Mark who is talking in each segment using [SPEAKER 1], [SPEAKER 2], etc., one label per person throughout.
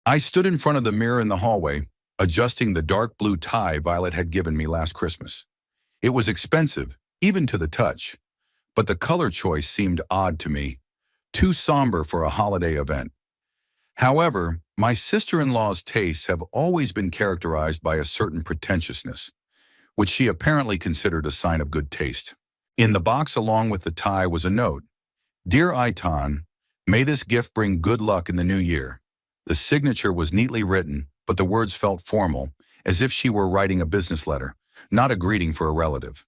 [SPEAKER 1] I stood in front of the mirror in the hallway, adjusting the dark blue tie Violet had given me last Christmas. It was expensive, even to the touch, but the color choice seemed odd to me, too somber for a holiday event. However, my sister-in-law's tastes have always been characterized by a certain pretentiousness, which she apparently considered a sign of good taste. In the box along with the tie was a note. Dear Aitan, may this gift bring good luck in the new year. The signature was neatly written, but the words felt formal, as if she were writing a business letter, not a greeting for a relative.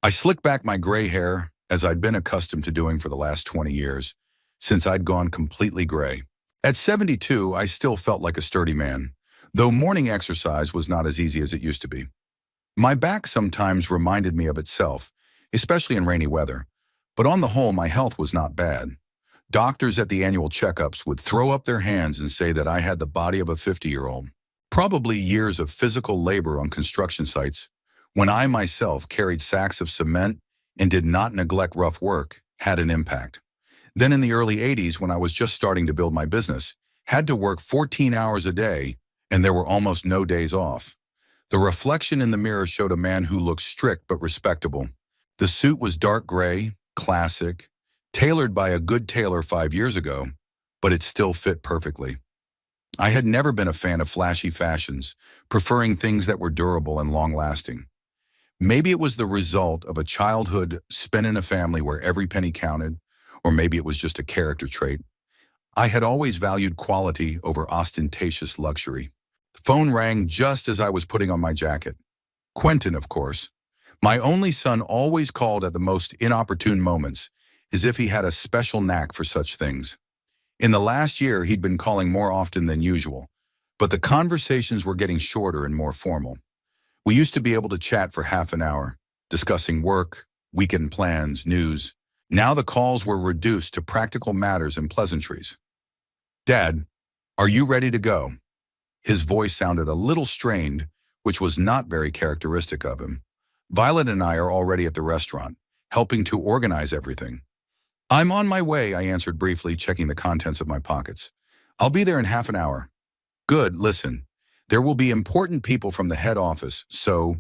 [SPEAKER 1] I slicked back my gray hair, as I'd been accustomed to doing for the last 20 years, since I'd gone completely gray. At 72, I still felt like a sturdy man, though morning exercise was not as easy as it used to be. My back sometimes reminded me of itself, especially in rainy weather, but on the whole my health was not bad. Doctors at the annual checkups would throw up their hands and say that I had the body of a 50-year-old. Probably years of physical labor on construction sites, when I myself carried sacks of cement and did not neglect rough work, had an impact. Then in the early 80s, when I was just starting to build my business, had to work 14 hours a day, and there were almost no days off. The reflection in the mirror showed a man who looked strict but respectable. The suit was dark gray, classic, tailored by a good tailor 5 years ago, but it still fit perfectly. I had never been a fan of flashy fashions, preferring things that were durable and long-lasting. Maybe it was the result of a childhood spent in a family where every penny counted, or maybe it was just a character trait. I had always valued quality over ostentatious luxury. The phone rang just as I was putting on my jacket. Quentin, of course. My only son always called at the most inopportune moments, as if he had a special knack for such things. In the last year, he'd been calling more often than usual, but the conversations were getting shorter and more formal. We used to be able to chat for half an hour, discussing work, weekend plans, news. Now the calls were reduced to practical matters and pleasantries. Dad, are you ready to go? His voice sounded a little strained, which was not very characteristic of him. Violet and I are already at the restaurant, helping to organize everything. I'm on my way, I answered briefly, checking the contents of my pockets. I'll be there in half an hour. Good, listen. There will be important people from the head office, so,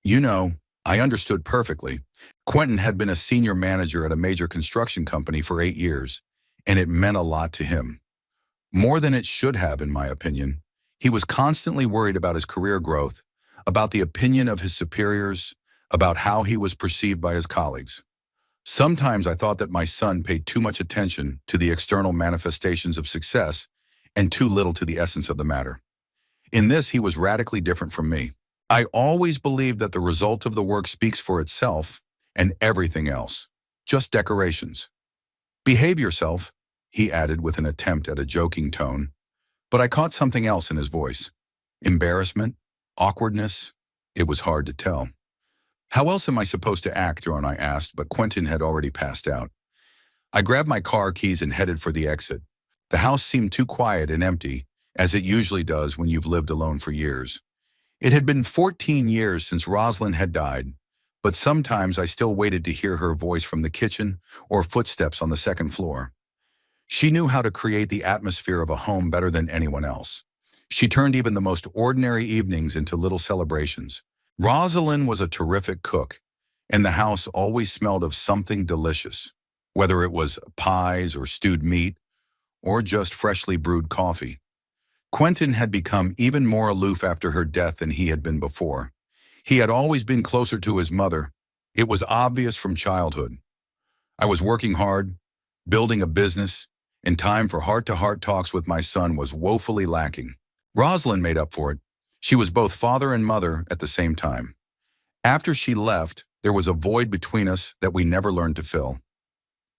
[SPEAKER 1] I understood perfectly. Quentin had been a senior manager at a major construction company for 8 years, and it meant a lot to him. More than it should have, in my opinion. He was constantly worried about his career growth, about the opinion of his superiors, about how he was perceived by his colleagues. Sometimes I thought that my son paid too much attention to the external manifestations of success and too little to the essence of the matter. In this, he was radically different from me. I always believed that the result of the work speaks for itself and everything else, just decorations. Behave yourself, he added with an attempt at a joking tone, but I caught something else in his voice. Embarrassment, awkwardness, it was hard to tell. How else am I supposed to act, I asked, but Quentin had already passed out. I grabbed my car keys and headed for the exit. The house seemed too quiet and empty, as it usually does when you've lived alone for years. It had been 14 years since Rosalind had died, but sometimes I still waited to hear her voice from the kitchen or footsteps on the second floor. She knew how to create the atmosphere of a home better than anyone else. She turned even the most ordinary evenings into little celebrations. Rosalind was a terrific cook, and the house always smelled of something delicious, whether it was pies or stewed meat or just freshly brewed coffee. Quentin had become even more aloof after her death than he had been before. He had always been closer to his mother. It was obvious from childhood. I was working hard, building a business, and time for heart-to-heart talks with my son was woefully lacking. Rosalind made up for it. She was both father and mother at the same time. After she left, there was a void between us that we never learned to fill.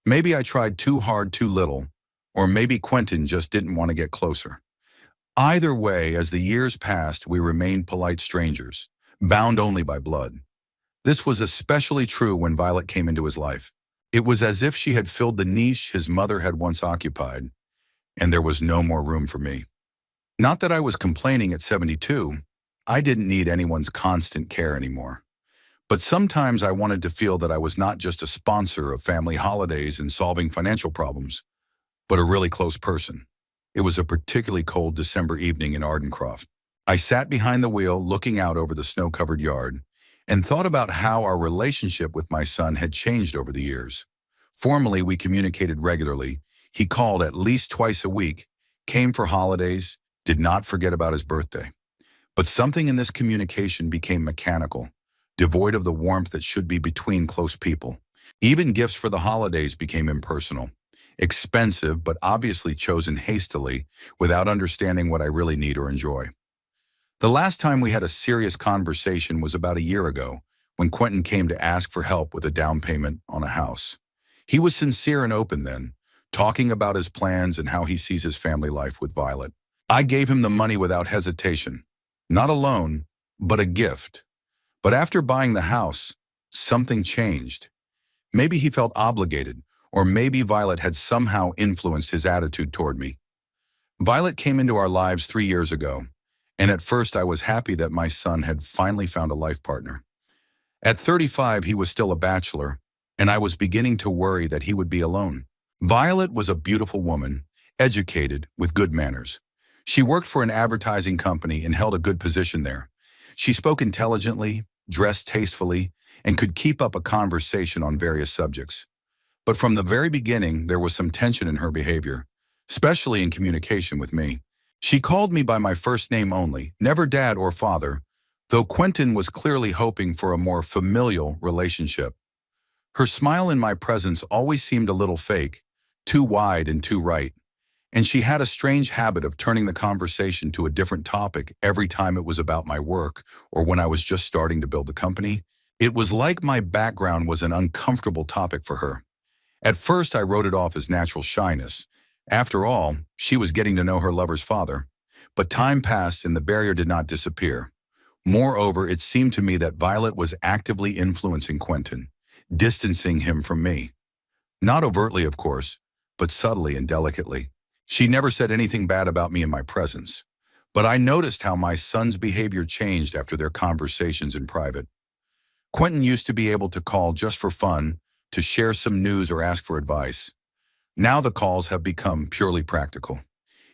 [SPEAKER 1] Maybe I tried too hard too little, or maybe Quentin just didn't want to get closer. Either way, as the years passed, we remained polite strangers, bound only by blood. This was especially true when Violet came into his life. It was as if she had filled the niche his mother had once occupied, and there was no more room for me. Not that I was complaining at 72. I didn't need anyone's constant care anymore. But sometimes I wanted to feel that I was not just a sponsor of family holidays and solving financial problems, but a really close person. It was a particularly cold December evening in Ardencroft. I sat behind the wheel looking out over the snow-covered yard and thought about how our relationship with my son had changed over the years. Formerly, we communicated regularly. He called at least twice a week, came for holidays, did not forget about his birthday. But something in this communication became mechanical, devoid of the warmth that should be between close people. Even gifts for the holidays became impersonal, expensive but obviously chosen hastily without understanding what I really need or enjoy. The last time we had a serious conversation was about a year ago when Quentin came to ask for help with a down payment on a house. He was sincere and open then, talking about his plans and how he sees his family life with Violet. I gave him the money without hesitation. Not a loan, but a gift. But after buying the house, something changed. Maybe he felt obligated, or maybe Violet had somehow influenced his attitude toward me. Violet came into our lives 3 years ago, and at first I was happy that my son had finally found a life partner. At 35, he was still a bachelor, and I was beginning to worry that he would be alone. Violet was a beautiful woman, educated, with good manners. She worked for an advertising company and held a good position there. She spoke intelligently, dressed tastefully, and could keep up a conversation on various subjects. But from the very beginning, there was some tension in her behavior, especially in communication with me. She called me by my first name only, never dad or father, though Quentin was clearly hoping for a more familial relationship. Her smile in my presence always seemed a little fake, too wide and too right, and she had a strange habit of turning the conversation to a different topic every time it was about my work or when I was just starting to build the company. It was like my background was an uncomfortable topic for her. At first, I wrote it off as natural shyness. After all, she was getting to know her lover's father. But time passed and the barrier did not disappear. Moreover, it seemed to me that Violet was actively influencing Quentin, distancing him from me. Not overtly, of course, but subtly and delicately. She never said anything bad about me in my presence. But I noticed how my son's behavior changed after their conversations in private. Quentin used to be able to call just for fun, to share some news or ask for advice. Now the calls have become purely practical.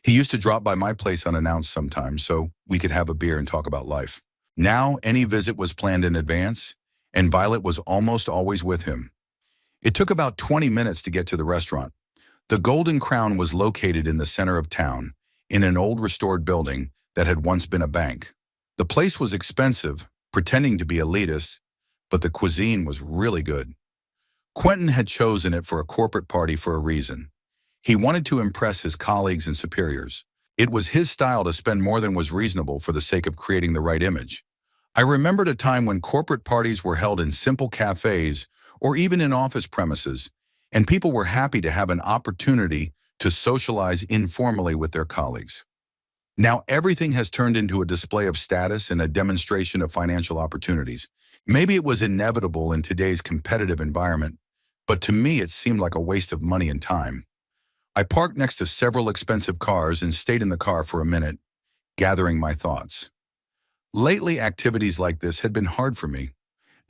[SPEAKER 1] He used to drop by my place unannounced sometimes so we could have a beer and talk about life. Now any visit was planned in advance, and Violet was almost always with him. It took about 20 minutes to get to the restaurant. The Golden Crown was located in the center of town, in an old restored building that had once been a bank. The place was expensive, pretending to be elitist, but the cuisine was really good. Quentin had chosen it for a corporate party for a reason. He wanted to impress his colleagues and superiors. It was his style to spend more than was reasonable for the sake of creating the right image. I remembered a time when corporate parties were held in simple cafes or even in office premises, and people were happy to have an opportunity to socialize informally with their colleagues. Now everything has turned into a display of status and a demonstration of financial opportunities. Maybe it was inevitable in today's competitive environment, but to me it seemed like a waste of money and time. I parked next to several expensive cars and stayed in the car for a minute, gathering my thoughts. Lately, activities like this had been hard for me,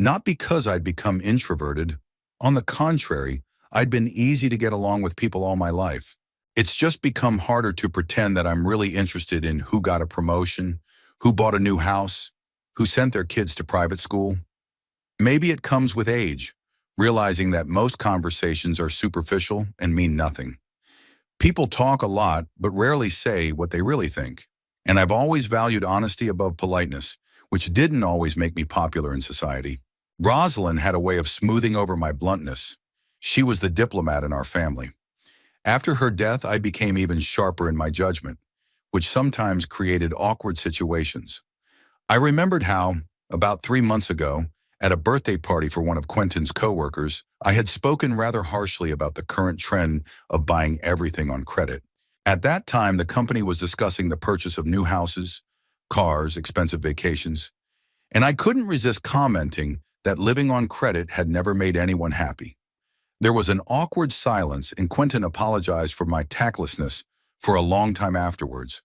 [SPEAKER 1] not because I'd become introverted. On the contrary, I'd been easy to get along with people all my life. It's just become harder to pretend that I'm really interested in who got a promotion, who bought a new house, who sent their kids to private school. Maybe it comes with age, realizing that most conversations are superficial and mean nothing. People talk a lot, but rarely say what they really think. And I've always valued honesty above politeness, which didn't always make me popular in society. Rosalind had a way of smoothing over my bluntness. She was the diplomat in our family. After her death, I became even sharper in my judgment, which sometimes created awkward situations. I remembered how, about 3 months ago, at a birthday party for one of Quentin's coworkers, I had spoken rather harshly about the current trend of buying everything on credit. At that time, the company was discussing the purchase of new houses, cars, expensive vacations, and I couldn't resist commenting that living on credit had never made anyone happy. There was an awkward silence, and Quentin apologized for my tactlessness for a long time afterwards.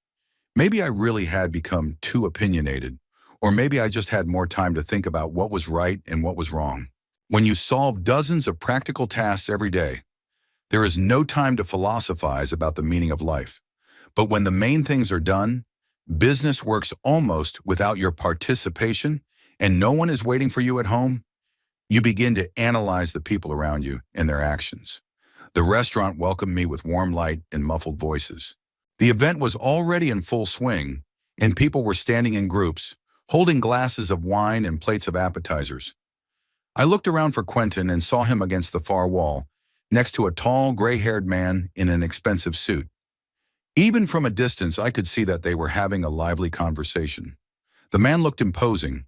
[SPEAKER 1] Maybe I really had become too opinionated, or maybe I just had more time to think about what was right and what was wrong. When you solve dozens of practical tasks every day, there is no time to philosophize about the meaning of life. But when the main things are done, business works almost without your participation, and no one is waiting for you at home, you begin to analyze the people around you and their actions. The restaurant welcomed me with warm light and muffled voices. The event was already in full swing, and people were standing in groups, holding glasses of wine and plates of appetizers. I looked around for Quentin and saw him against the far wall, next to a tall, gray-haired man in an expensive suit. Even from a distance, I could see that they were having a lively conversation. The man looked imposing,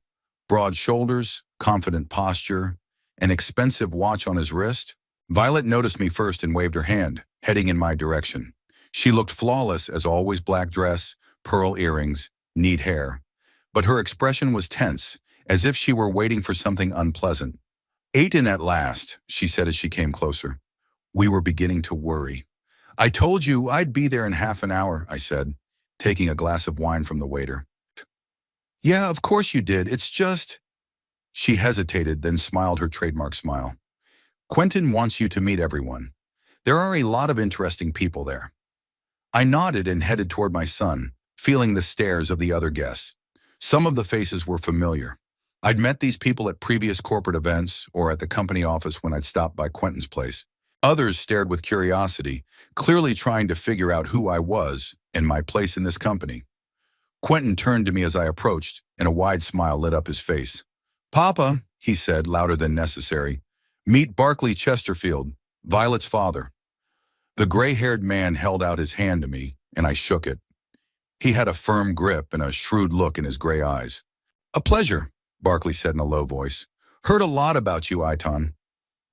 [SPEAKER 1] broad shoulders, confident posture, an expensive watch on his wrist. Violet noticed me first and waved her hand, heading in my direction. She looked flawless as always, black dress, pearl earrings, neat hair. But her expression was tense, as if she were waiting for something unpleasant. "Aiden at last," she said as she came closer. We were beginning to worry. "I told you I'd be there in half an hour," I said, taking a glass of wine from the waiter. "Yeah, of course you did. It's just—" She hesitated, then smiled her trademark smile. "Quentin wants you to meet everyone. There are a lot of interesting people there." I nodded and headed toward my son, feeling the stares of the other guests. Some of the faces were familiar. I'd met these people at previous corporate events or at the company office when I'd stopped by Quentin's place. Others stared with curiosity, clearly trying to figure out who I was and my place in this company. Quentin turned to me as I approached, and a wide smile lit up his face. "Papa," he said, louder than necessary, "meet Barclay Chesterfield, Violet's father." The gray-haired man held out his hand to me, and I shook it. He had a firm grip and a shrewd look in his gray eyes. "A pleasure," Barclay said in a low voice. "Heard a lot about you, Aitan."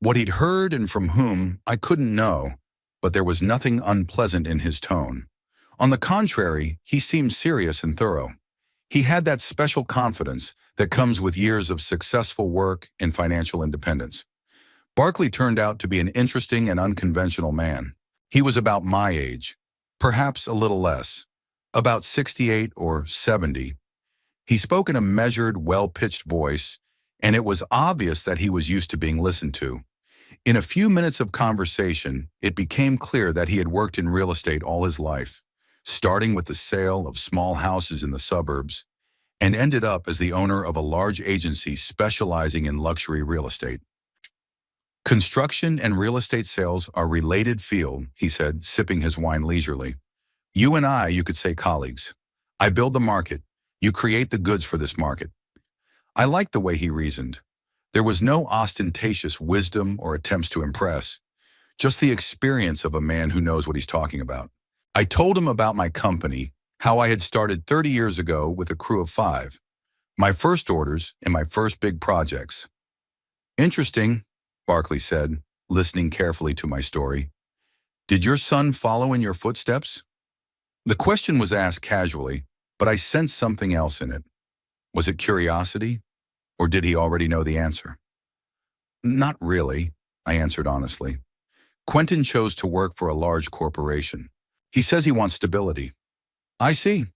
[SPEAKER 1] What he'd heard and from whom, I couldn't know, but there was nothing unpleasant in his tone. On the contrary, he seemed serious and thorough. He had that special confidence that comes with years of successful work and financial independence. Barclay turned out to be an interesting and unconventional man. He was about my age, perhaps a little less, about 68 or 70. He spoke in a measured, well-pitched voice, and it was obvious that he was used to being listened to. In a few minutes of conversation, it became clear that he had worked in real estate all his life, starting with the sale of small houses in the suburbs, and ended up as the owner of a large agency specializing in luxury real estate. "Construction and real estate sales are related field," he said, sipping his wine leisurely. "You and I, you could say, colleagues. I build the market. You create the goods for this market." I liked the way he reasoned. There was no ostentatious wisdom or attempts to impress, just the experience of a man who knows what he's talking about. I told him about my company, how I had started 30 years ago with a crew of 5, my first orders and my first big projects. "Interesting," Barclay said, listening carefully to my story. "Did your son follow in your footsteps?" The question was asked casually, but I sensed something else in it. Was it curiosity, or did he already know the answer? "Not really," I answered honestly. "Quentin chose to work for a large corporation. He says he wants stability." "I see.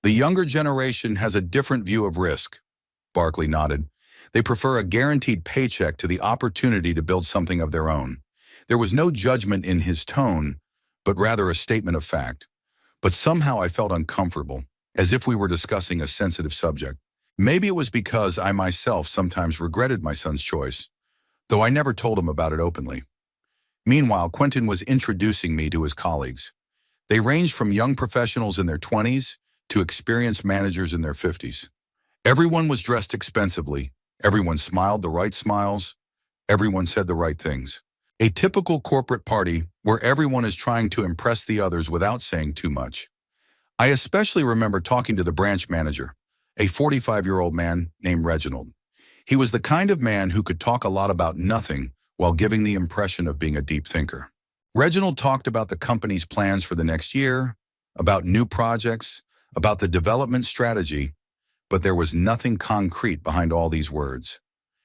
[SPEAKER 1] The younger generation has a different view of risk." Barclay nodded. "They prefer a guaranteed paycheck to the opportunity to build something of their own." There was no judgment in his tone, but rather a statement of fact. But somehow I felt uncomfortable, as if we were discussing a sensitive subject. Maybe it was because I myself sometimes regretted my son's choice, though I never told him about it openly. Meanwhile, Quentin was introducing me to his colleagues. They ranged from young professionals in their 20s to experienced managers in their 50s. Everyone was dressed expensively. Everyone smiled the right smiles. Everyone said the right things. A typical corporate party where everyone is trying to impress the others without saying too much. I especially remember talking to the branch manager, a 45-year-old man named Reginald. He was the kind of man who could talk a lot about nothing while giving the impression of being a deep thinker. Reginald talked about the company's plans for the next year, about new projects, about the development strategy, but there was nothing concrete behind all these words.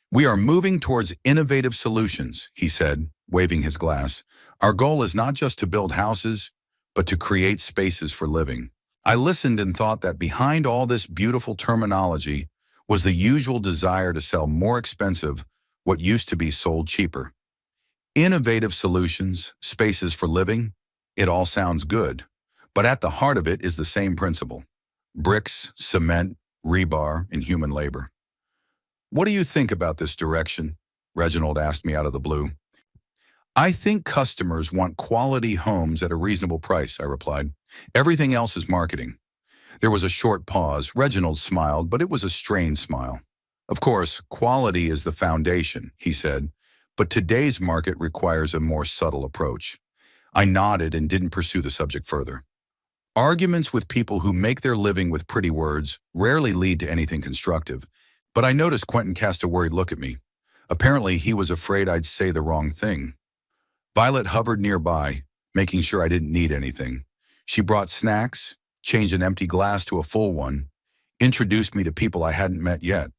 [SPEAKER 1] "We are moving towards innovative solutions," he said, waving his glass. "Our goal is not just to build houses, but to create spaces for living." I listened and thought that behind all this beautiful terminology was the usual desire to sell more expensive what used to be sold cheaper. Innovative solutions, spaces for living, it all sounds good. But at the heart of it is the same principle: bricks, cement, rebar, and human labor. What do you think about this direction? Reginald asked me out of the blue. I think customers want quality homes at a reasonable price, I replied. Everything else is marketing. There was a short pause. Reginald smiled, but it was a strained smile. Of course, quality is the foundation, he said, but today's market requires a more subtle approach. I nodded and didn't pursue the subject further. Arguments with people who make their living with pretty words rarely lead to anything constructive, but I noticed Quentin cast a worried look at me. Apparently, he was afraid I'd say the wrong thing. Violet hovered nearby, making sure I didn't need anything. She brought snacks, changed an empty glass to a full one, introduced me to people I hadn't met yet.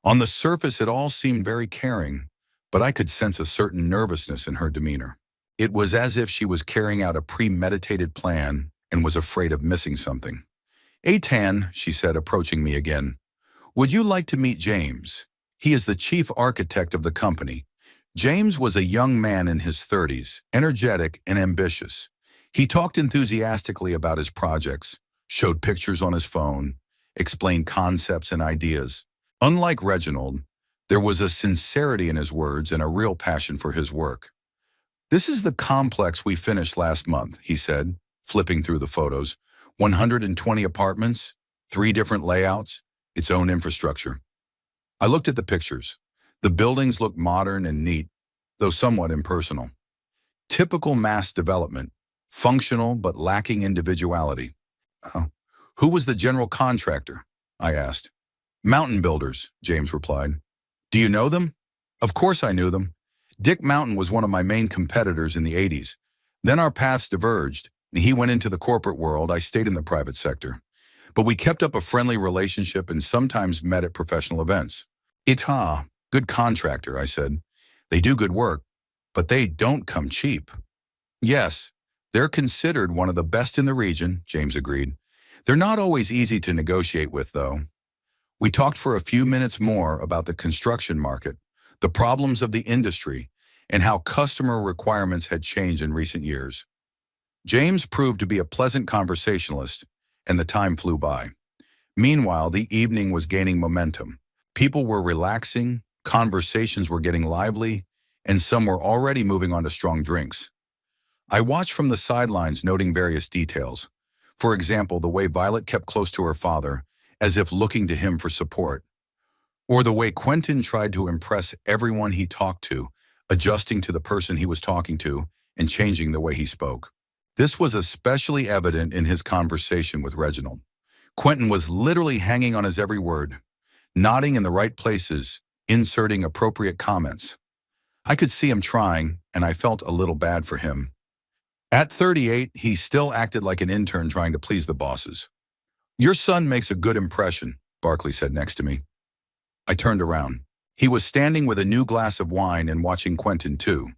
[SPEAKER 1] On the surface, it all seemed very caring, but I could sense a certain nervousness in her demeanor. It was as if she was carrying out a premeditated plan and was afraid of missing something. "Aitan," she said, approaching me again, "would you like to meet James? He is the chief architect of the company." James was a young man in his 30s, energetic and ambitious. He talked enthusiastically about his projects, showed pictures on his phone, explained concepts and ideas. Unlike Reginald, there was a sincerity in his words and a real passion for his work. "This is the complex we finished last month," he said, flipping through the photos. 120 apartments, 3 different layouts, its own infrastructure. I looked at the pictures. The buildings looked modern and neat, though somewhat impersonal. Typical mass development, functional but lacking individuality. Oh, who was the general contractor? I asked. "Mountain builders," James replied. "Do you know them?" Of course I knew them. Dick Mountain was one of my main competitors in the 80s. Then our paths diverged, and he went into the corporate world. I stayed in the private sector. But we kept up a friendly relationship and sometimes met at professional events. "Aita, good contractor," I said. "They do good work, but they don't come cheap." "Yes, they're considered one of the best in the region," James agreed. "They're not always easy to negotiate with, though." We talked for a few minutes more about the construction market, the problems of the industry, and how customer requirements had changed in recent years. James proved to be a pleasant conversationalist, and the time flew by. Meanwhile, the evening was gaining momentum. People were relaxing, conversations were getting lively, and some were already moving on to strong drinks. I watched from the sidelines, noting various details. For example, the way Violet kept close to her father, as if looking to him for support. Or the way Quentin tried to impress everyone he talked to, adjusting to the person he was talking to and changing the way he spoke. This was especially evident in his conversation with Reginald. Quentin was literally hanging on his every word, nodding in the right places, inserting appropriate comments. I could see him trying, and I felt a little bad for him. At 38, he still acted like an intern trying to please the bosses. "Your son makes a good impression," Barkley said next to me. I turned around. He was standing with a new glass of wine and watching Quentin too.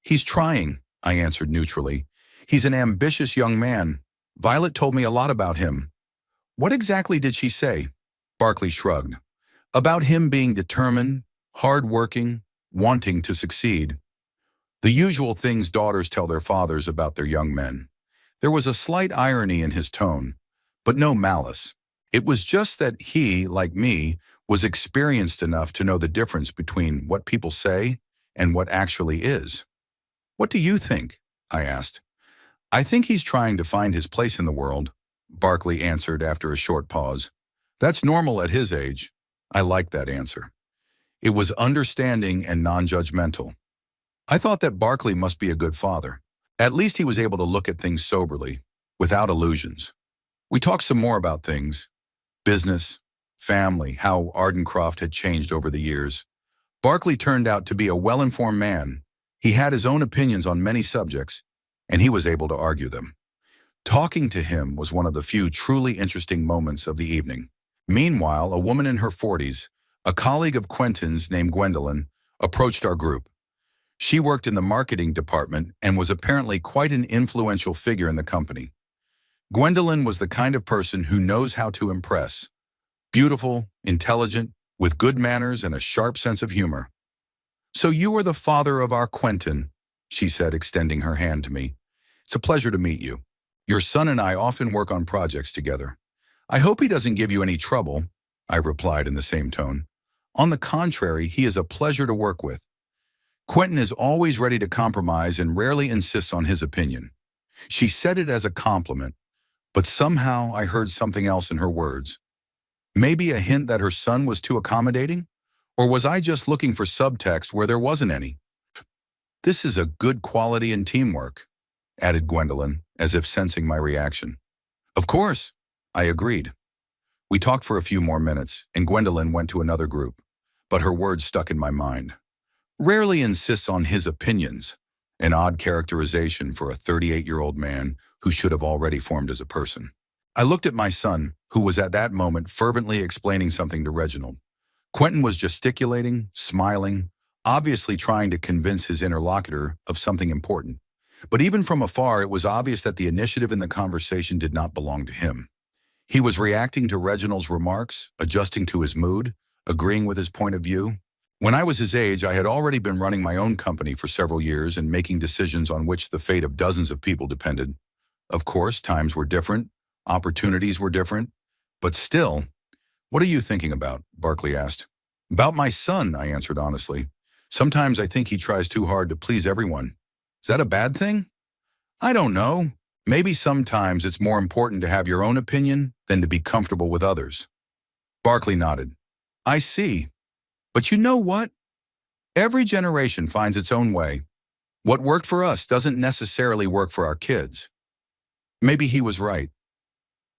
[SPEAKER 1] "He's trying," I answered neutrally. "He's an ambitious young man. Violet told me a lot about him." "What exactly did she say?" Barkley shrugged. "About him being determined, hard-working, wanting to succeed. The usual things daughters tell their fathers about their young men." There was a slight irony in his tone, but no malice. It was just that he, like me, was experienced enough to know the difference between what people say and what actually is. "What do you think?" I asked. "I think he's trying to find his place in the world," Barkley answered after a short pause. "That's normal at his age." I liked that answer. It was understanding and non-judgmental. I thought that Barkley must be a good father. At least he was able to look at things soberly, without illusions. We talked some more about things: business, family, how Ardencroft had changed over the years. Barkley turned out to be a well-informed man. He had his own opinions on many subjects, and he was able to argue them. Talking to him was one of the few truly interesting moments of the evening. Meanwhile, a woman in her 40s, a colleague of Quentin's named Gwendolyn, approached our group. She worked in the marketing department and was apparently quite an influential figure in the company. Gwendolyn was the kind of person who knows how to impress. Beautiful, intelligent, with good manners and a sharp sense of humor. "So you are the father of our Quentin," she said, extending her hand to me. "It's a pleasure to meet you." Your son and I often work on projects together. I hope he doesn't give you any trouble, I replied in the same tone. On the contrary, he is a pleasure to work with. Quentin is always ready to compromise and rarely insists on his opinion. She said it as a compliment, but somehow I heard something else in her words. Maybe a hint that her son was too accommodating? Or was I just looking for subtext where there wasn't any? This is a good quality in teamwork, added Gwendolyn, as if sensing my reaction. Of course, I agreed. We talked for a few more minutes, and Gwendolyn went to another group, but her words stuck in my mind. Rarely insists on his opinions, an odd characterization for a 38-year-old man who should have already formed as a person. I looked at my son, who was at that moment fervently explaining something to Reginald. Quentin was gesticulating, smiling, obviously trying to convince his interlocutor of something important. But even from afar, it was obvious that the initiative in the conversation did not belong to him. He was reacting to Reginald's remarks, adjusting to his mood, agreeing with his point of view. When I was his age, I had already been running my own company for several years and making decisions on which the fate of dozens of people depended. Of course, times were different, opportunities were different, but still. What are you thinking about? Barkley asked. About my son, I answered honestly. Sometimes I think he tries too hard to please everyone. Is that a bad thing? I don't know. Maybe sometimes it's more important to have your own opinion than to be comfortable with others. Barkley nodded. I see. But you know what? Every generation finds its own way. What worked for us doesn't necessarily work for our kids. Maybe he was right.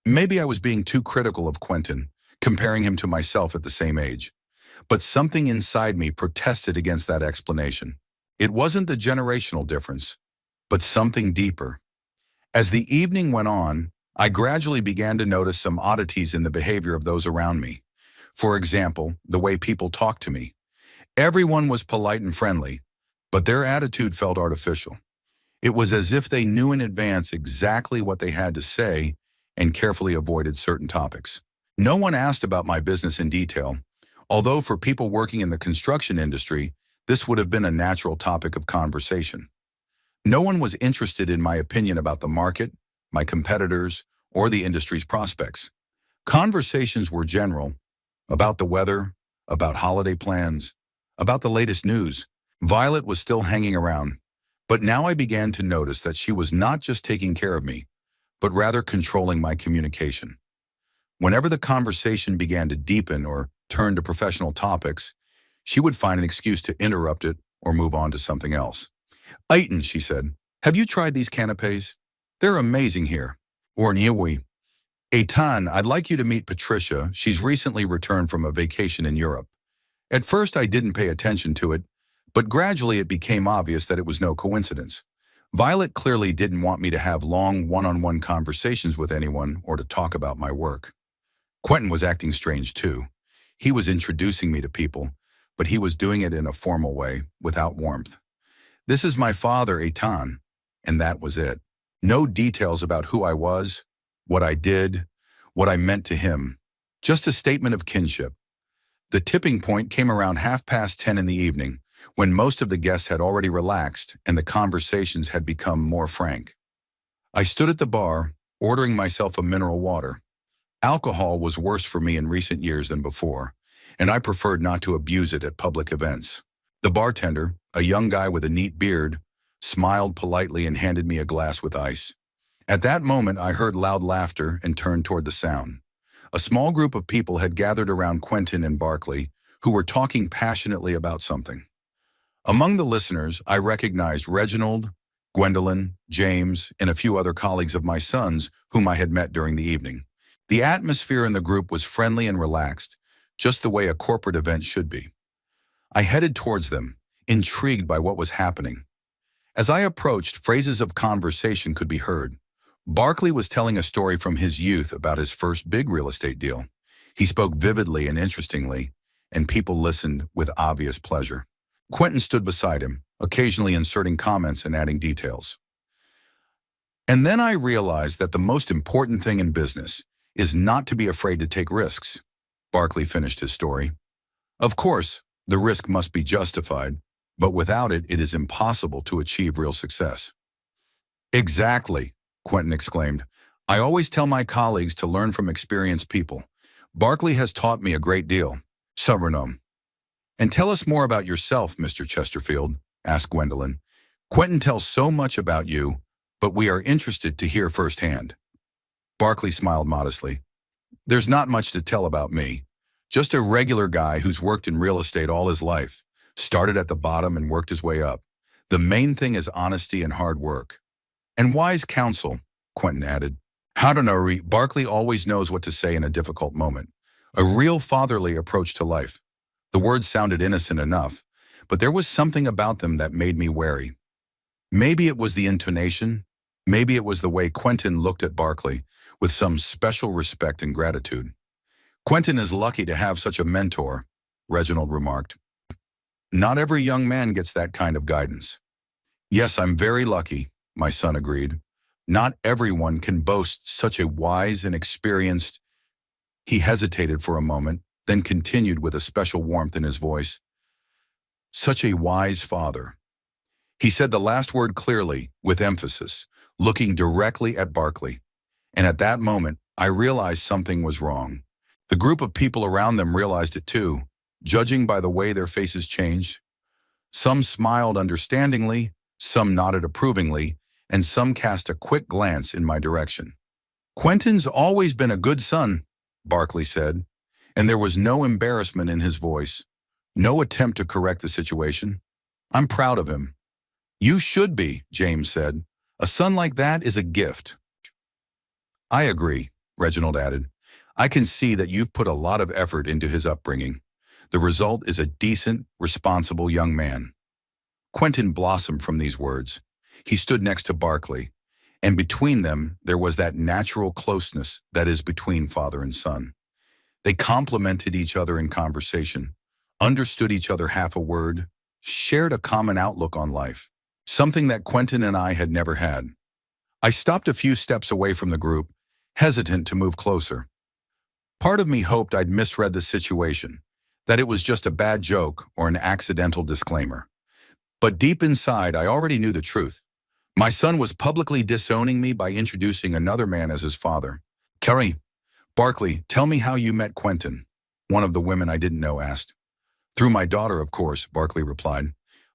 [SPEAKER 1] Maybe I was being too critical of Quentin, comparing him to myself at the same age. But something inside me protested against that explanation. It wasn't the generational difference, but something deeper. As the evening went on, I gradually began to notice some oddities in the behavior of those around me. For example, the way people talked to me. Everyone was polite and friendly, but their attitude felt artificial. It was as if they knew in advance exactly what they had to say and carefully avoided certain topics. No one asked about my business in detail, although for people working in the construction industry, this would have been a natural topic of conversation. No one was interested in my opinion about the market, my competitors, or the industry's prospects. Conversations were general, about the weather, about holiday plans, about the latest news. Violet was still hanging around, but now I began to notice that she was not just taking care of me, but rather controlling my communication. Whenever the conversation began to deepen or turn to professional topics, she would find an excuse to interrupt it or move on to something else. Aitan, she said, have you tried these canapes? They're amazing here. Or Niwi. Aitan, I'd like you to meet Patricia. She's recently returned from a vacation in Europe. At first I didn't pay attention to it, but gradually it became obvious that it was no coincidence. Violet clearly didn't want me to have long one-on-one conversations with anyone or to talk about my work. Quentin was acting strange too. He was introducing me to people, but he was doing it in a formal way, without warmth. This is my father, Aitan, and that was it. No details about who I was, what I did, what I meant to him. Just a statement of kinship. The tipping point came around 10:30 in the evening, when most of the guests had already relaxed and the conversations had become more frank. I stood at the bar, ordering myself a mineral water. Alcohol was worse for me in recent years than before, and I preferred not to abuse it at public events. The bartender, a young guy with a neat beard, smiled politely and handed me a glass with ice. At that moment, I heard loud laughter and turned toward the sound. A small group of people had gathered around Quentin and Barkley, who were talking passionately about something. Among the listeners, I recognized Reginald, Gwendolyn, James, and a few other colleagues of my son's whom I had met during the evening. The atmosphere in the group was friendly and relaxed, just the way a corporate event should be. I headed towards them, intrigued by what was happening. As I approached, phrases of conversation could be heard. Barkley was telling a story from his youth about his first big real estate deal. He spoke vividly and interestingly, and people listened with obvious pleasure. Quentin stood beside him, occasionally inserting comments and adding details. And then I realized that the most important thing in business is not to be afraid to take risks. Barkley finished his story. Of course, the risk must be justified, but without it, it is impossible to achieve real success. Exactly. Quentin exclaimed. I always tell my colleagues to learn from experienced people. Barkley has taught me a great deal. Savernum. And tell us more about yourself, Mr. Chesterfield, asked Gwendolyn. Quentin tells so much about you, but we are interested to hear firsthand. Barkley smiled modestly. There's not much to tell about me. Just a regular guy who's worked in real estate all his life. Started at the bottom and worked his way up. The main thing is honesty and hard work. And wise counsel, Quentin added. How to know, Barkley always knows what to say in a difficult moment. A real fatherly approach to life. The words sounded innocent enough, but there was something about them that made me wary. Maybe it was the intonation. Maybe it was the way Quentin looked at Barkley with some special respect and gratitude. Quentin is lucky to have such a mentor, Reginald remarked. Not every young man gets that kind of guidance. Yes, I'm very lucky, my son agreed. Not everyone can boast such a wise and experienced. He hesitated for a moment, then continued with a special warmth in his voice. Such a wise father. He said the last word clearly, with emphasis, looking directly at Barkley. And at that moment, I realized something was wrong. The group of people around them realized it too, judging by the way their faces changed. Some smiled understandingly, some nodded approvingly, and some cast a quick glance in my direction. Quentin's always been a good son, Barkley said, and there was no embarrassment in his voice, no attempt to correct the situation. I'm proud of him. You should be, James said. A son like that is a gift. I agree, Reginald added. I can see that you've put a lot of effort into his upbringing. The result is a decent, responsible young man. Quentin blossomed from these words. He stood next to Barkley, and between them there was that natural closeness that is between father and son. They complemented each other in conversation, understood each other half a word, shared a common outlook on life, something that Quentin and I had never had. I stopped a few steps away from the group, hesitant to move closer. Part of me hoped I'd misread the situation, that it was just a bad joke or an accidental disclaimer. But deep inside, I already knew the truth. My son was publicly disowning me by introducing another man as his father. Carrie, Barkley, tell me how you met Quentin, one of the women I didn't know asked. Through my daughter, of course, Barkley replied.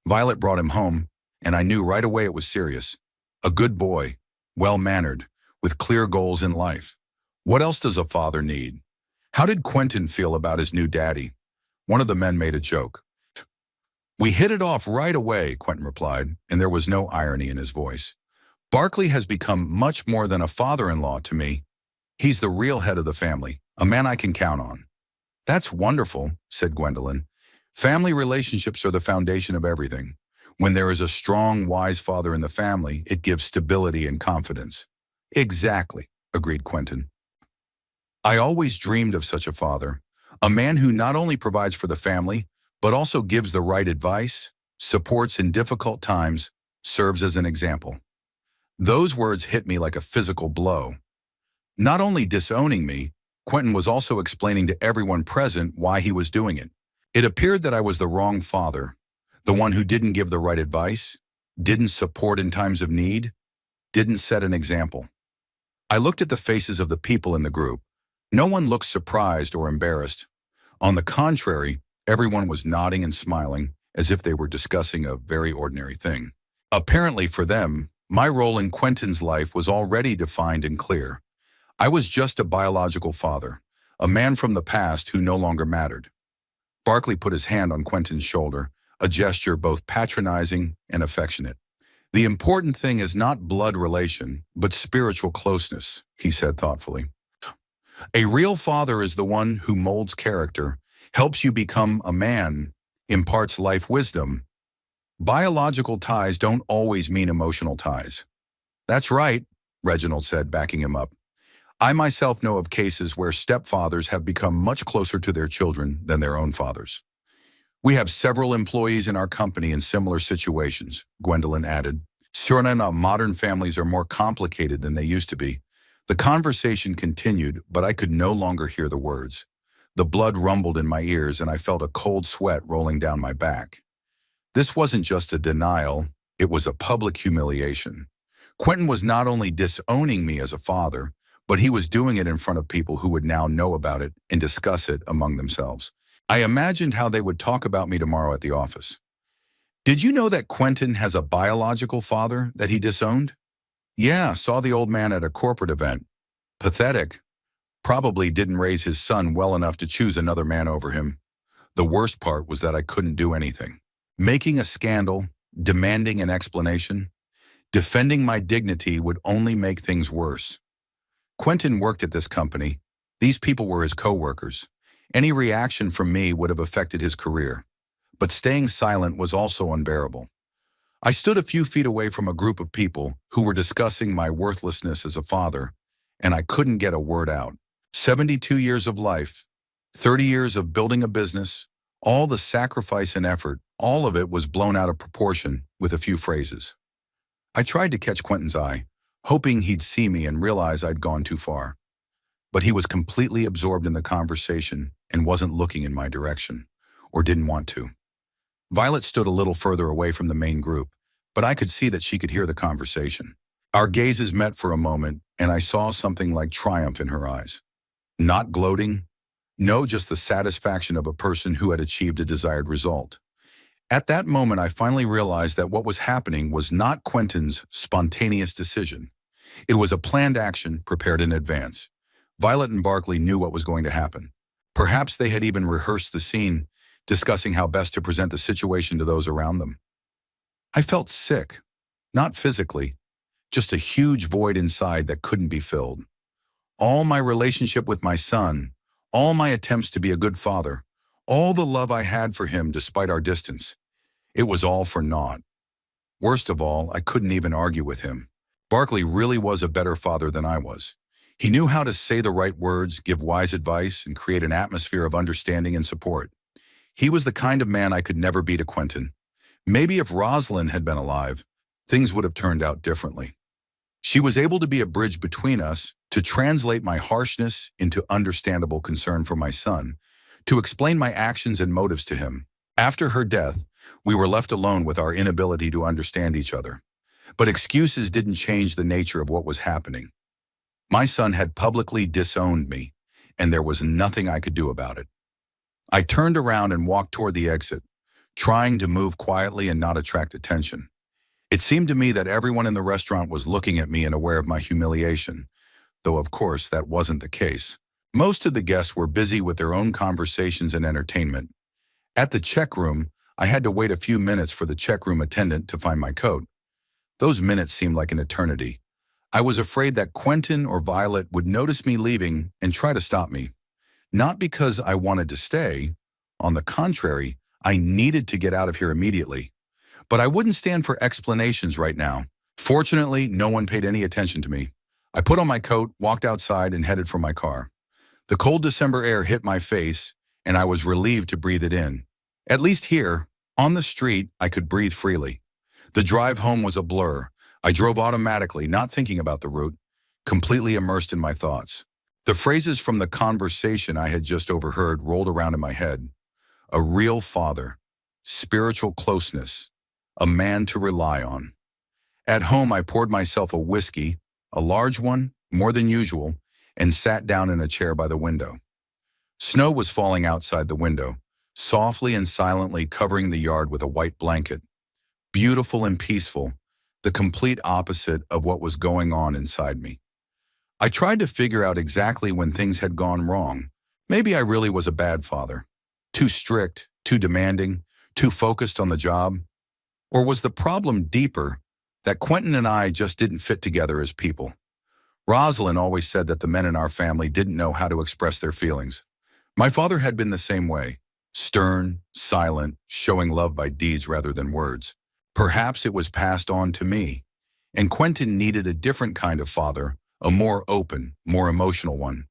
[SPEAKER 1] Violet brought him home, and I knew right away it was serious. A good boy, well-mannered, with clear goals in life. What else does a father need? How did Quentin feel about his new daddy? One of the men made a joke. We hit it off right away, Quentin replied, and there was no irony in his voice. Barkley has become much more than a father-in-law to me. He's the real head of the family, a man I can count on. That's wonderful, said Gwendolyn. Family relationships are the foundation of everything. When there is a strong, wise father in the family, it gives stability and confidence. Exactly, agreed Quentin. I always dreamed of such a father, a man who not only provides for the family, but also gives the right advice, supports in difficult times, serves as an example. Those words hit me like a physical blow. Not only disowning me, Quentin was also explaining to everyone present why he was doing it. It appeared that I was the wrong father, the one who didn't give the right advice, didn't support in times of need, didn't set an example. I looked at the faces of the people in the group. No one looked surprised or embarrassed. On the contrary, everyone was nodding and smiling as if they were discussing a very ordinary thing. Apparently for them, my role in Quentin's life was already defined and clear. I was just a biological father, a man from the past who no longer mattered. Barkley put his hand on Quentin's shoulder, a gesture both patronizing and affectionate. The important thing is not blood relation, but spiritual closeness, he said thoughtfully. A real father is the one who molds character, helps you become a man, imparts life wisdom. Biological ties don't always mean emotional ties. That's right, Reginald said, backing him up. I myself know of cases where stepfathers have become much closer to their children than their own fathers. We have several employees in our company in similar situations, Gwendolyn added. Certainly, modern families are more complicated than they used to be. The conversation continued, but I could no longer hear the words. The blood rumbled in my ears and I felt a cold sweat rolling down my back. This wasn't just a denial, it was a public humiliation. Quentin was not only disowning me as a father, but he was doing it in front of people who would now know about it and discuss it among themselves. I imagined how they would talk about me tomorrow at the office. Did you know that Quentin has a biological father that he disowned? Yeah, saw the old man at a corporate event. Pathetic. Probably didn't raise his son well enough to choose another man over him. The worst part was that I couldn't do anything. Making a scandal, demanding an explanation, defending my dignity would only make things worse. Quentin worked at this company. These people were his co-workers. Any reaction from me would have affected his career. But staying silent was also unbearable. I stood a few feet away from a group of people who were discussing my worthlessness as a father, and I couldn't get a word out. 72 years of life, 30 years of building a business, all the sacrifice and effort, all of it was blown out of proportion with a few phrases. I tried to catch Quentin's eye, hoping he'd see me and realize I'd gone too far. But he was completely absorbed in the conversation and wasn't looking in my direction, or didn't want to. Violet stood a little further away from the main group, but I could see that she could hear the conversation. Our gazes met for a moment, and I saw something like triumph in her eyes. Not gloating, no, just the satisfaction of a person who had achieved a desired result. At that moment, I finally realized that what was happening was not Quentin's spontaneous decision. It was a planned action prepared in advance. Violet and Barkley knew what was going to happen. Perhaps they had even rehearsed the scene, discussing how best to present the situation to those around them. I felt sick, not physically, just a huge void inside that couldn't be filled. All my relationship with my son, all my attempts to be a good father, all the love I had for him despite our distance, it was all for naught. Worst of all, I couldn't even argue with him. Barkley really was a better father than I was. He knew how to say the right words, give wise advice, and create an atmosphere of understanding and support. He was the kind of man I could never be to Quentin. Maybe if Rosalind had been alive, things would have turned out differently. She was able to be a bridge between us, to translate my harshness into understandable concern for my son, to explain my actions and motives to him. After her death, we were left alone with our inability to understand each other. But excuses didn't change the nature of what was happening. My son had publicly disowned me, and there was nothing I could do about it. I turned around and walked toward the exit, trying to move quietly and not attract attention. It seemed to me that everyone in the restaurant was looking at me and aware of my humiliation, though of course that wasn't the case. Most of the guests were busy with their own conversations and entertainment. At the check room, I had to wait a few minutes for the check room attendant to find my coat. Those minutes seemed like an eternity. I was afraid that Quentin or Violet would notice me leaving and try to stop me. Not because I wanted to stay. On the contrary, I needed to get out of here immediately. But I wouldn't stand for explanations right now. Fortunately, no one paid any attention to me. I put on my coat, walked outside, and headed for my car. The cold December air hit my face, and I was relieved to breathe it in. At least here, on the street, I could breathe freely. The drive home was a blur. I drove automatically, not thinking about the route, completely immersed in my thoughts. The phrases from the conversation I had just overheard rolled around in my head. A real father, spiritual closeness, a man to rely on. At home, I poured myself a whiskey, a large one, more than usual, and sat down in a chair by the window. Snow was falling outside the window, softly and silently covering the yard with a white blanket. Beautiful and peaceful, the complete opposite of what was going on inside me. I tried to figure out exactly when things had gone wrong. Maybe I really was a bad father. Too strict, too demanding, too focused on the job. Or was the problem deeper, that Quentin and I just didn't fit together as people? Rosalind always said that the men in our family didn't know how to express their feelings. My father had been the same way, stern, silent, showing love by deeds rather than words. Perhaps it was passed on to me, and Quentin needed a different kind of father, a more open, more emotional one.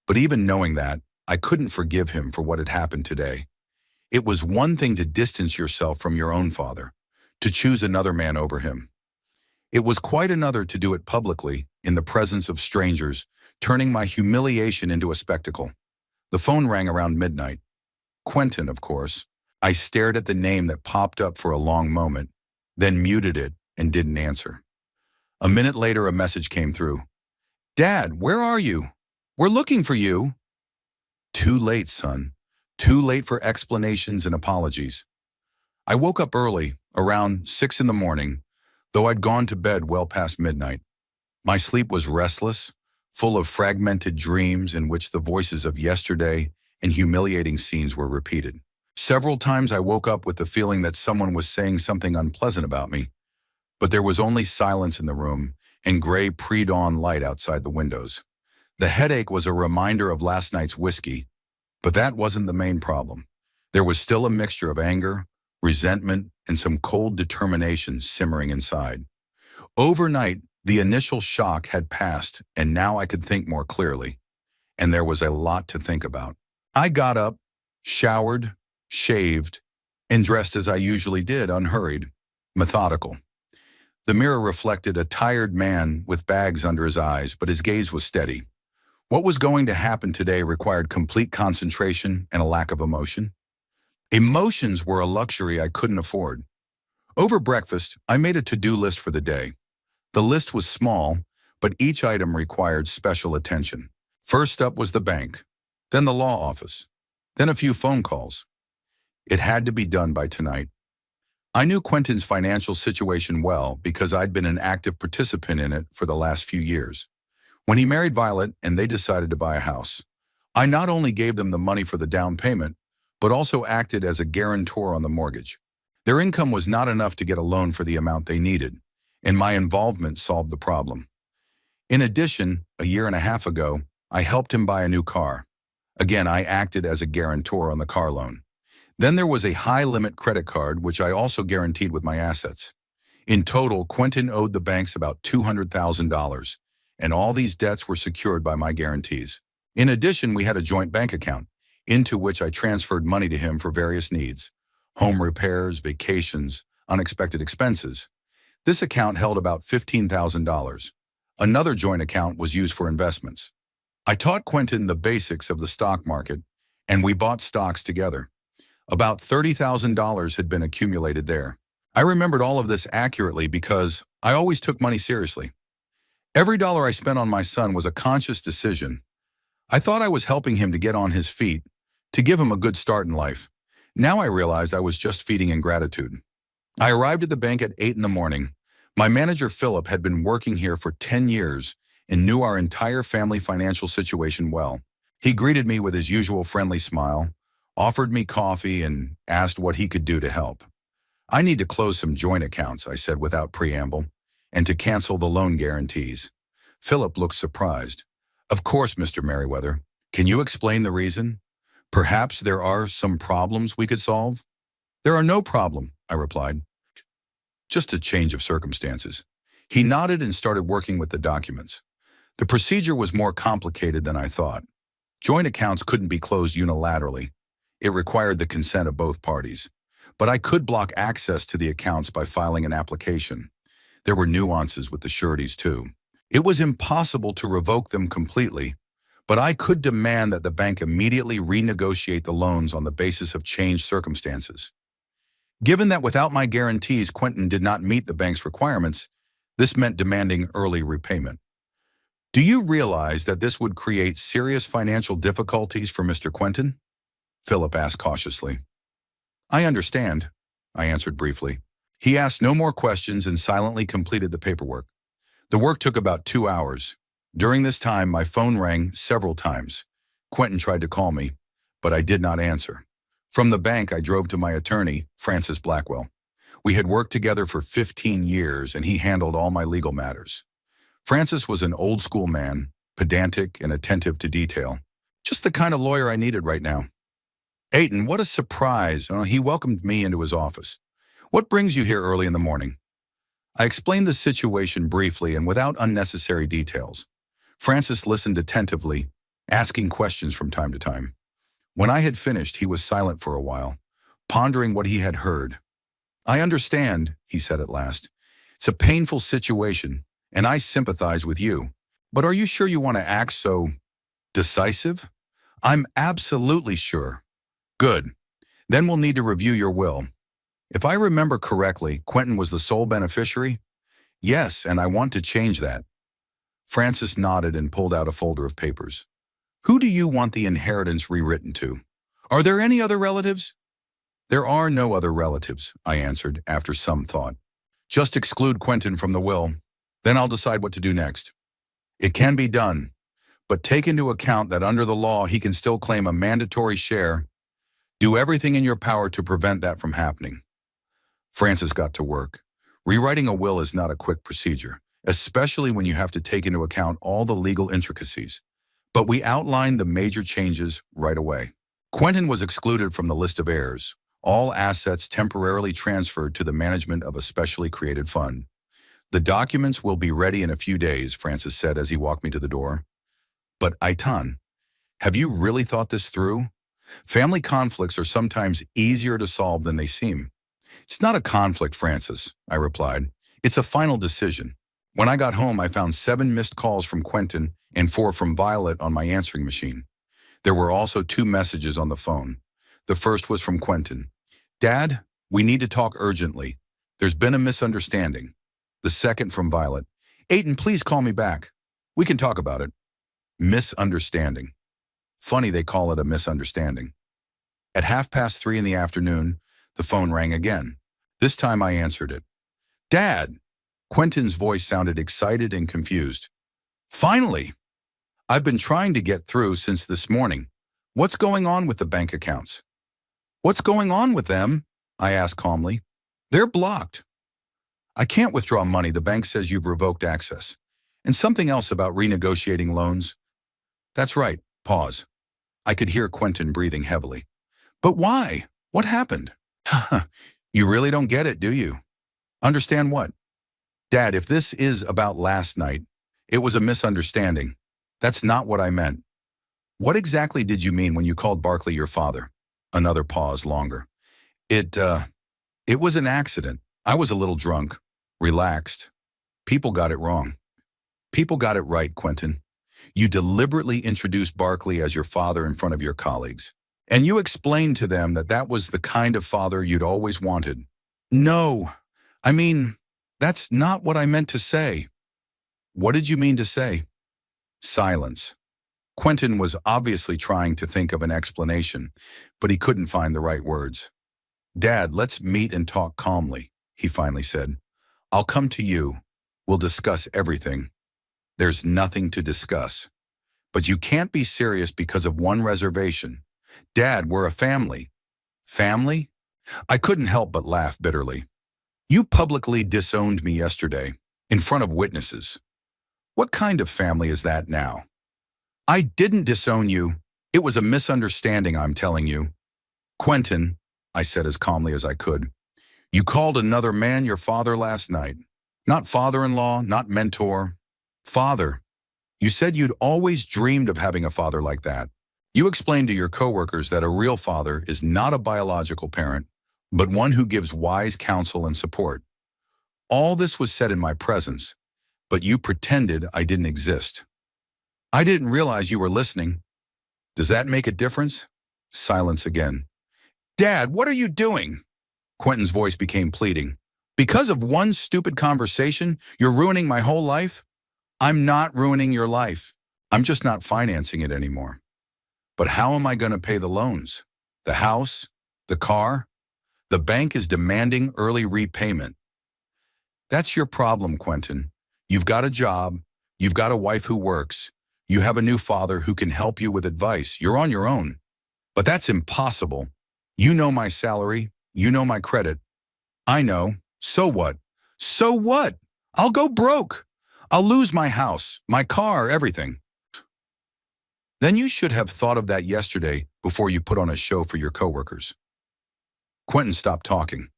[SPEAKER 1] But even knowing that, I couldn't forgive him for what had happened today. It was one thing to distance yourself from your own father, to choose another man over him. It was quite another to do it publicly, in the presence of strangers, turning my humiliation into a spectacle. The phone rang around midnight. Quentin, of course. I stared at the name that popped up for a long moment, then muted it and didn't answer. A minute later, a message came through. "Dad, where are you? We're looking for you." Too late, son. Too late for explanations and apologies. I woke up early, around 6 in the morning, though I'd gone to bed well past midnight. My sleep was restless, full of fragmented dreams in which the voices of yesterday and humiliating scenes were repeated. Several times I woke up with the feeling that someone was saying something unpleasant about me, but there was only silence in the room and gray pre-dawn light outside the windows. The headache was a reminder of last night's whiskey, but that wasn't the main problem. There was still a mixture of anger, resentment, and some cold determination simmering inside. Overnight, the initial shock had passed, and now I could think more clearly, and there was a lot to think about. I got up, showered, shaved, and dressed as I usually did, unhurried, methodical. The mirror reflected a tired man with bags under his eyes, but his gaze was steady. What was going to happen today required complete concentration and a lack of emotion. Emotions were a luxury I couldn't afford. Over breakfast, I made a to-do list for the day. The list was small, but each item required special attention. First up was the bank, then the law office, then a few phone calls. It had to be done by tonight. I knew Quentin's financial situation well because I'd been an active participant in it for the last few years. When he married Violet and they decided to buy a house, I not only gave them the money for the down payment, but also acted as a guarantor on the mortgage. Their income was not enough to get a loan for the amount they needed, and my involvement solved the problem. In addition, a year and a half ago, I helped him buy a new car. Again, I acted as a guarantor on the car loan. Then there was a high-limit credit card, which I also guaranteed with my assets. In total, Quentin owed the banks about $200,000, and all these debts were secured by my guarantees. In addition, we had a joint bank account, into which I transferred money to him for various needs: home repairs, vacations, unexpected expenses. This account held about $15,000. Another joint account was used for investments. I taught Quentin the basics of the stock market, and we bought stocks together. About $30,000 had been accumulated there. I remembered all of this accurately because I always took money seriously. Every dollar I spent on my son was a conscious decision. I thought I was helping him to get on his feet, to give him a good start in life. Now I realized I was just feeding ingratitude. I arrived at the bank at 8 in the morning. My manager, Philip, had been working here for 10 years and knew our entire family financial situation well. He greeted me with his usual friendly smile, offered me coffee, and asked what he could do to help. "I need to close some joint accounts," I said without preamble, "and to cancel the loan guarantees." Philip looked surprised. "Of course, Mr. Merriweather. Can you explain the reason? Perhaps there are some problems we could solve?" "There are no problem," I replied. "Just a change of circumstances." He nodded and started working with the documents. The procedure was more complicated than I thought. Joint accounts couldn't be closed unilaterally. It required the consent of both parties. But I could block access to the accounts by filing an application. There were nuances with the sureties too. It was impossible to revoke them completely, but I could demand that the bank immediately renegotiate the loans on the basis of changed circumstances. Given that without my guarantees, Quentin did not meet the bank's requirements, this meant demanding early repayment. "Do you realize that this would create serious financial difficulties for Mr. Quentin?" Philip asked cautiously. "I understand," I answered briefly. He asked no more questions and silently completed the paperwork. The work took about 2 hours. During this time, my phone rang several times. Quentin tried to call me, but I did not answer. From the bank, I drove to my attorney, Francis Blackwell. We had worked together for 15 years, and he handled all my legal matters. Francis was an old-school man, pedantic and attentive to detail. Just the kind of lawyer I needed right now. "Aiton, what a surprise." He welcomed me into his office. "What brings you here early in the morning?" I explained the situation briefly and without unnecessary details. Francis listened attentively, asking questions from time to time. When I had finished, he was silent for a while, pondering what he had heard. "I understand," he said at last. "It's a painful situation, and I sympathize with you. But are you sure you want to act so decisive?" "I'm absolutely sure." "Good. Then we'll need to review your will. If I remember correctly, Quentin was the sole beneficiary?" Yes, and I want to change that. Francis nodded and pulled out a folder of papers. Who do you want the inheritance rewritten to? Are there any other relatives? There are no other relatives, I answered after some thought. Just exclude Quentin from the will. Then I'll decide what to do next. It can be done, but take into account that under the law he can still claim a mandatory share. Do everything in your power to prevent that from happening. Francis got to work. Rewriting a will is not a quick procedure, especially when you have to take into account all the legal intricacies. But we outlined the major changes right away. Quentin was excluded from the list of heirs. All assets temporarily transferred to the management of a specially created fund. The documents will be ready in a few days, Francis said as he walked me to the door. But Aitan, have you really thought this through? Family conflicts are sometimes easier to solve than they seem. It's not a conflict, Francis, I replied. It's a final decision. When I got home, I found 7 missed calls from Quentin and 4 from Violet on my answering machine. There were also 2 messages on the phone. The first was from Quentin. Dad, we need to talk urgently. There's been a misunderstanding. The second from Violet. Aitan, please call me back. We can talk about it. Misunderstanding. Funny they call it a misunderstanding. At 3:30 in the afternoon, the phone rang again. This time I answered it. Dad! Quentin's voice sounded excited and confused. Finally! I've been trying to get through since this morning. What's going on with the bank accounts? What's going on with them? I asked calmly. They're blocked. I can't withdraw money. The bank says you've revoked access. And something else about renegotiating loans. That's right. Pause. I could hear Quentin breathing heavily. But why? What happened? You really don't get it, do you? Understand what? Dad, if this is about last night, it was a misunderstanding. That's not what I meant. What exactly did you mean when you called Barkley your father? Another pause longer. It was an accident. I was a little drunk, relaxed. People got it wrong. People got it right, Quentin. You deliberately introduced Barkley as your father in front of your colleagues. And you explained to them that that was the kind of father you'd always wanted. No, I mean, that's not what I meant to say. What did you mean to say? Silence. Quentin was obviously trying to think of an explanation, but he couldn't find the right words. Dad, let's meet and talk calmly, he finally said. I'll come to you. We'll discuss everything. There's nothing to discuss. But you can't be serious because of one reservation. Dad, we're a family. Family? I couldn't help but laugh bitterly. You publicly disowned me yesterday, in front of witnesses. What kind of family is that now? I didn't disown you. It was a misunderstanding, I'm telling you. Quentin, I said as calmly as I could, you called another man your father last night. Not father-in-law, not mentor. Father. You said you'd always dreamed of having a father like that. You explained to your coworkers that a real father is not a biological parent, but one who gives wise counsel and support. All this was said in my presence, but you pretended I didn't exist. I didn't realize you were listening. Does that make a difference? Silence again. Dad, what are you doing? Quentin's voice became pleading. Because of one stupid conversation, you're ruining my whole life? I'm not ruining your life. I'm just not financing it anymore. But how am I going to pay the loans? The house? The car? The bank is demanding early repayment. That's your problem, Quentin. You've got a job. You've got a wife who works. You have a new father who can help you with advice. You're on your own. But that's impossible. You know my salary. You know my credit. I know. So what? So what? I'll go broke. I'll lose my house, my car, everything. Then you should have thought of that yesterday before you put on a show for your coworkers. Quentin stopped talking.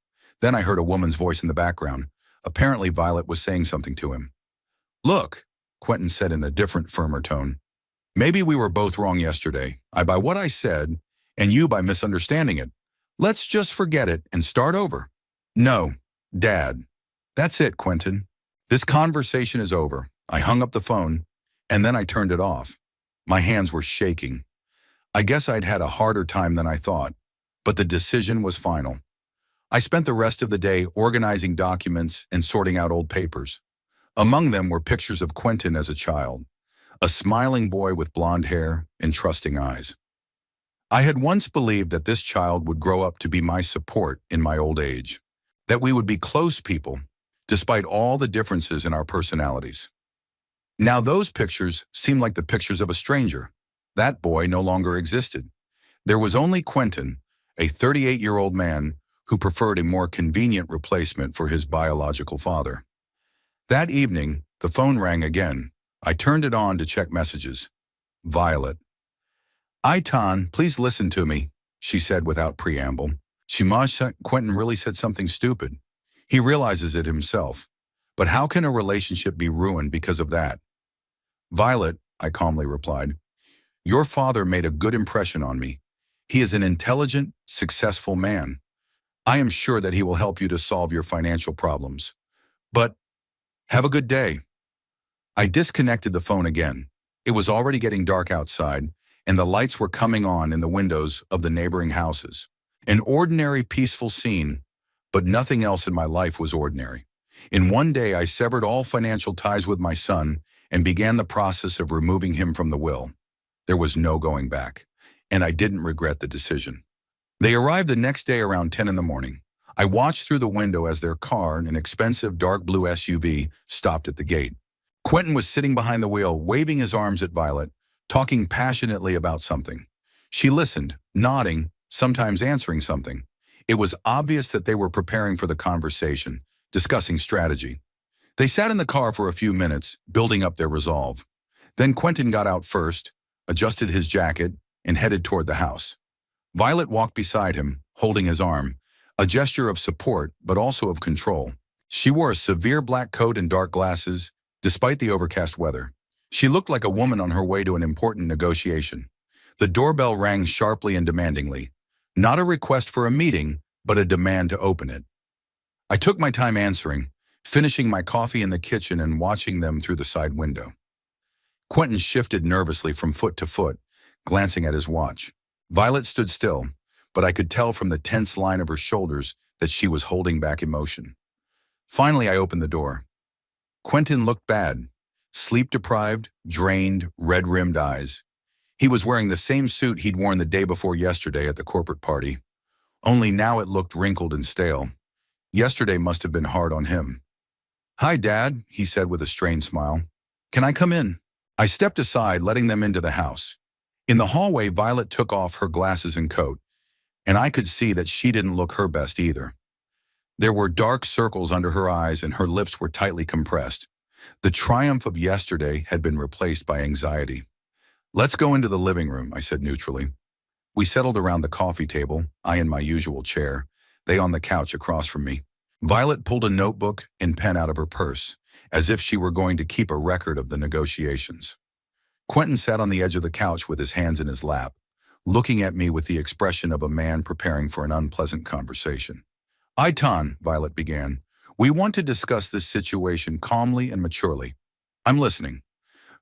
[SPEAKER 1] Then I heard a woman's voice in the background. Apparently Violet was saying something to him. Look, Quentin said in a different, firmer tone. Maybe we were both wrong yesterday. I by what I said, and you by misunderstanding it. Let's just forget it and start over. No, Dad. That's it, Quentin. This conversation is over. I hung up the phone, and then I turned it off. My hands were shaking. I guess I'd had a harder time than I thought, but the decision was final. I spent the rest of the day organizing documents and sorting out old papers. Among them were pictures of Quentin as a child, a smiling boy with blonde hair and trusting eyes. I had once believed that this child would grow up to be my support in my old age, that we would be close people, despite all the differences in our personalities. Now those pictures seemed like the pictures of a stranger. That boy no longer existed. There was only Quentin, a 38-year-old man who preferred a more convenient replacement for his biological father. That evening, the phone rang again. I turned it on to check messages. Violet. Aitan, please listen to me, she said without preamble. Quentin really said something stupid. He realizes it himself. But how can a relationship be ruined because of that? Violet, I calmly replied, your father made a good impression on me. He is an intelligent, successful man. I am sure that he will help you to solve your financial problems. But have a good day. I disconnected the phone again. It was already getting dark outside, and the lights were coming on in the windows of the neighboring houses. An ordinary, peaceful scene, but nothing else in my life was ordinary. In one day, I severed all financial ties with my son and began the process of removing him from the will. There was no going back, and I didn't regret the decision. They arrived the next day around 10 in the morning. I watched through the window as their car, an expensive dark blue SUV, stopped at the gate. Quentin was sitting behind the wheel, waving his arms at Violet, talking passionately about something. She listened, nodding, sometimes answering something. It was obvious that they were preparing for the conversation, discussing strategy. They sat in the car for a few minutes, building up their resolve. Then Quentin got out first, adjusted his jacket, and headed toward the house. Violet walked beside him, holding his arm, a gesture of support but also of control. She wore a severe black coat and dark glasses, despite the overcast weather. She looked like a woman on her way to an important negotiation. The doorbell rang sharply and demandingly. Not a request for a meeting, but a demand to open it. I took my time answering, finishing my coffee in the kitchen and watching them through the side window. Quentin shifted nervously from foot to foot, glancing at his watch. Violet stood still, but I could tell from the tense line of her shoulders that she was holding back emotion. Finally, I opened the door. Quentin looked bad, sleep-deprived, drained, red-rimmed eyes. He was wearing the same suit he'd worn the day before yesterday at the corporate party, only now it looked wrinkled and stale. Yesterday must have been hard on him. "Hi, Dad," he said with a strained smile. "Can I come in?" I stepped aside, letting them into the house. In the hallway, Violet took off her glasses and coat, and I could see that she didn't look her best either. There were dark circles under her eyes and her lips were tightly compressed. The triumph of yesterday had been replaced by anxiety. "Let's go into the living room," I said neutrally. We settled around the coffee table, I in my usual chair, they on the couch across from me. Violet pulled a notebook and pen out of her purse, as if she were going to keep a record of the negotiations. Quentin sat on the edge of the couch with his hands in his lap, looking at me with the expression of a man preparing for an unpleasant conversation. "Aitan," Violet began, "we want to discuss this situation calmly and maturely. I'm listening.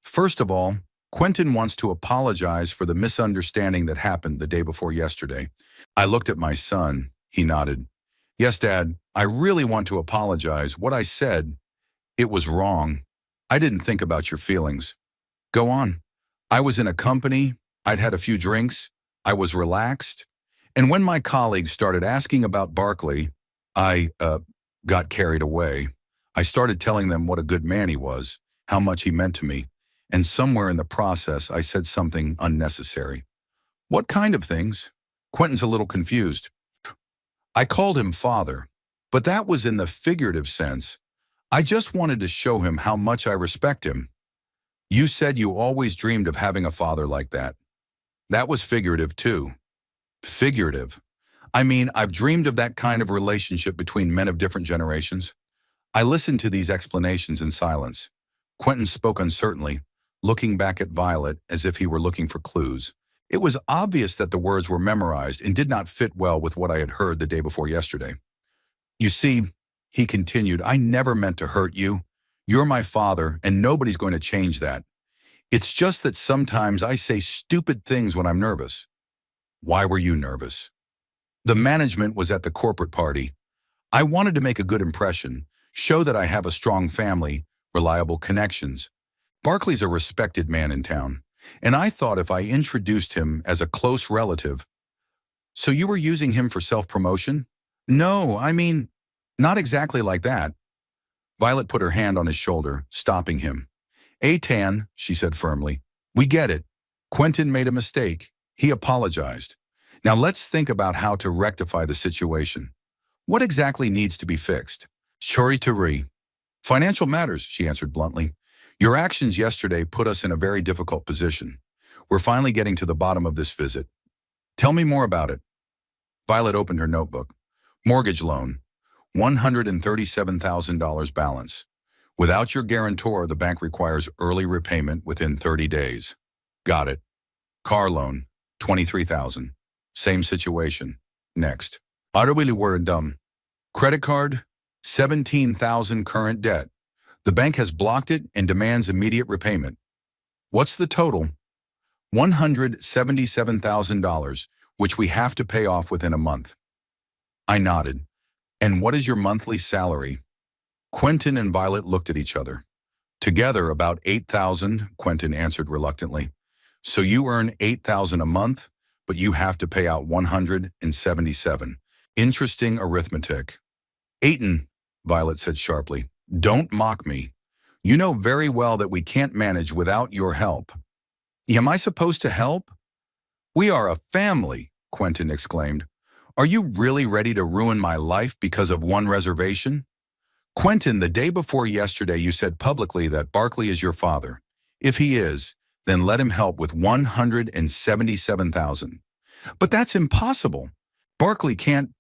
[SPEAKER 1] First of all, Quentin wants to apologize for the misunderstanding that happened the day before yesterday." I looked at my son. He nodded. "Yes, Dad, I really want to apologize. What I said, it was wrong. I didn't think about your feelings." "Go on." "I was in a company. I'd had a few drinks. I was relaxed. And when my colleagues started asking about Barkley, I got carried away. I started telling them what a good man he was, how much he meant to me. And somewhere in the process, I said something unnecessary." "What kind of things?" Quentin's a little confused. "I called him father, but that was in the figurative sense. I just wanted to show him how much I respect him." "You said you always dreamed of having a father like that." "That was figurative too." "Figurative? I mean, I've dreamed of that kind of relationship between men of different generations." I listened to these explanations in silence. Quentin spoke uncertainly, looking back at Violet as if he were looking for clues. It was obvious that the words were memorized and did not fit well with what I had heard the day before yesterday. "You see," he continued, "I never meant to hurt you. You're my father, and nobody's going to change that. It's just that sometimes I say stupid things when I'm nervous." "Why were you nervous?" "The management was at the corporate party. I wanted to make a good impression, show that I have a strong family, reliable connections. Barclay's a respected man in town, and I thought if I introduced him as a close relative. So you were using him for self-promotion? No, I mean, not exactly like that. Violet put her hand on his shoulder, stopping him. Aitan, she said firmly, we get it. Quentin made a mistake. He apologized. Now let's think about how to rectify the situation. What exactly needs to be fixed? Shuri Tari. Financial matters, she answered bluntly. Your actions yesterday put us in a very difficult position. We're finally getting to the bottom of this visit. Tell me more about it. Violet opened her notebook. Mortgage loan. $137,000 balance. Without your guarantor, the bank requires early repayment within 30 days. Got it. Car loan. $23,000. Same situation. Next. Dumb. Credit card. $17,000 current debt. The bank has blocked it and demands immediate repayment. What's the total? $177,000, which we have to pay off within a month. I nodded. And what is your monthly salary? Quentin and Violet looked at each other. Together, about $8,000, Quentin answered reluctantly. So you earn $8,000 a month, but you have to pay out $177,000. Interesting arithmetic. Aitan, Violet said sharply, don't mock me. You know very well that we can't manage without your help. Am I supposed to help? We are a family, Quentin exclaimed. Are you really ready to ruin my life because of one reservation? Quentin, the day before yesterday you said publicly that Barclay is your father. If he is, then let him help with $177,000. But that's impossible. Barclay can't.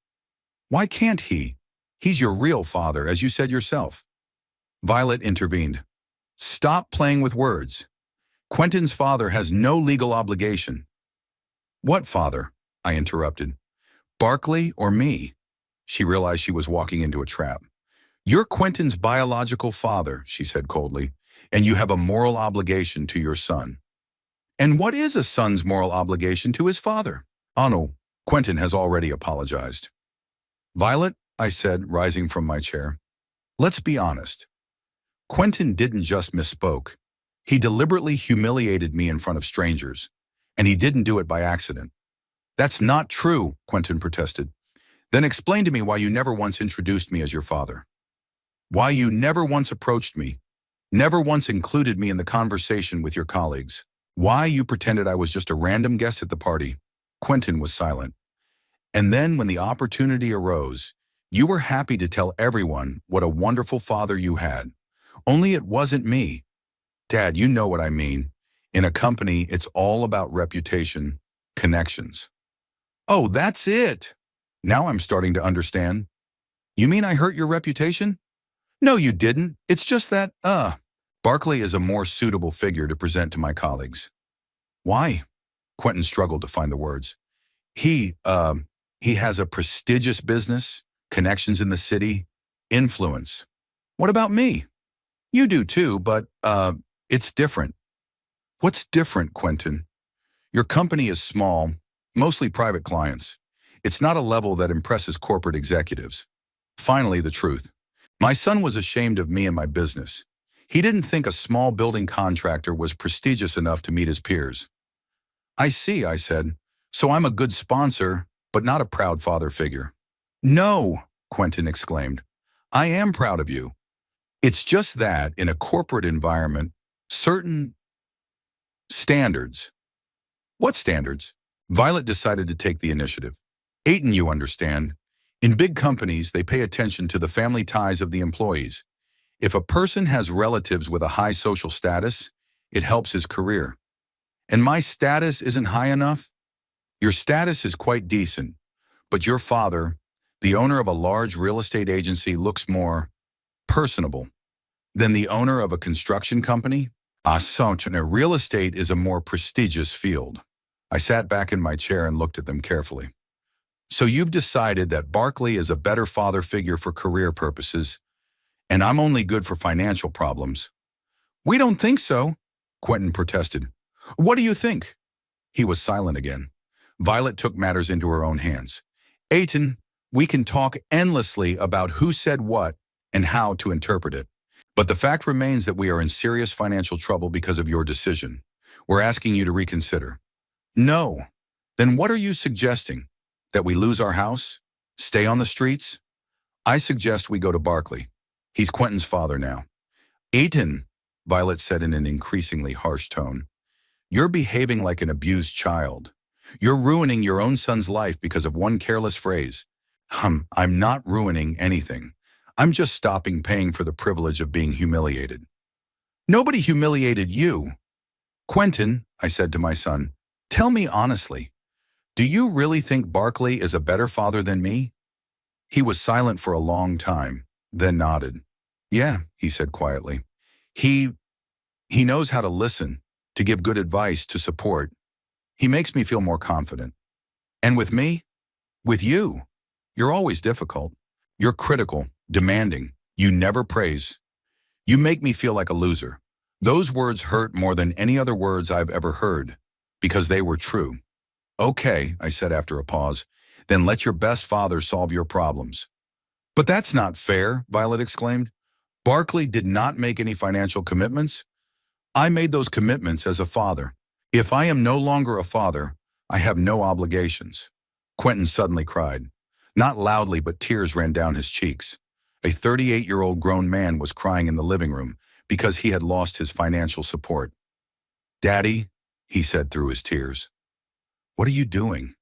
[SPEAKER 1] Why can't he? He's your real father, as you said yourself. Violet intervened. Stop playing with words. Quentin's father has no legal obligation. What father? I interrupted. Barclay or me? She realized she was walking into a trap. You're Quentin's biological father, she said coldly, and you have a moral obligation to your son. And what is a son's moral obligation to his father? Oh no, Quentin has already apologized. Violet, I said, rising from my chair, let's be honest. Quentin didn't just misspoke. He deliberately humiliated me in front of strangers, and he didn't do it by accident. That's not true, Quentin protested. Then explain to me why you never once introduced me as your father. Why you never once approached me, never once included me in the conversation with your colleagues. Why you pretended I was just a random guest at the party. Quentin was silent. And then when the opportunity arose, you were happy to tell everyone what a wonderful father you had. Only it wasn't me. Dad, you know what I mean. In a company, it's all about reputation, connections. Oh, that's it. Now I'm starting to understand. You mean I hurt your reputation? No, you didn't. It's just that, Barclay is a more suitable figure to present to my colleagues. Why? Quentin struggled to find the words. He has a prestigious business, connections in the city, influence. What about me? You do too, but, it's different. What's different, Quentin? Your company is small, mostly private clients. It's not a level that impresses corporate executives. Finally, the truth. My son was ashamed of me and my business. He didn't think a small building contractor was prestigious enough to meet his peers. I see, I said. So I'm a good sponsor, but not a proud father figure. No, Quentin exclaimed. I am proud of you. It's just that in a corporate environment, certain standards. What standards? Violet decided to take the initiative. Aitan, you understand. In big companies, they pay attention to the family ties of the employees. If a person has relatives with a high social status, it helps his career. And my status isn't high enough? Your status is quite decent, but your father, the owner of a large real estate agency, looks more personable than the owner of a construction company. Real estate is a more prestigious field. I sat back in my chair and looked at them carefully. So you've decided that Barclay is a better father figure for career purposes, and I'm only good for financial problems. We don't think so, Quentin protested. What do you think? He was silent again. Violet took matters into her own hands. Aitan, we can talk endlessly about who said what and how to interpret it. But the fact remains that we are in serious financial trouble because of your decision. We're asking you to reconsider. No. Then what are you suggesting? That we lose our house? Stay on the streets? I suggest we go to Barkley. He's Quentin's father now. Aiton, Violet said in an increasingly harsh tone, you're behaving like an abused child. You're ruining your own son's life because of one careless phrase. I'm not ruining anything. I'm just stopping paying for the privilege of being humiliated. Nobody humiliated you. Quentin, I said to my son, tell me honestly, do you really think Barkley is a better father than me? He was silent for a long time, then nodded. Yeah, he said quietly. He knows how to listen, to give good advice, to support. He makes me feel more confident. And with me? With you? You're always difficult. You're critical, demanding. You never praise. You make me feel like a loser. Those words hurt more than any other words I've ever heard, because they were true. Okay, I said after a pause, then let your best father solve your problems. But that's not fair, Violet exclaimed. Barkley did not make any financial commitments. I made those commitments as a father. If I am no longer a father, I have no obligations. Quentin suddenly cried. Not loudly, but tears ran down his cheeks. A 38-year-old grown man was crying in the living room because he had lost his financial support. Daddy, he said through his tears, what are you doing?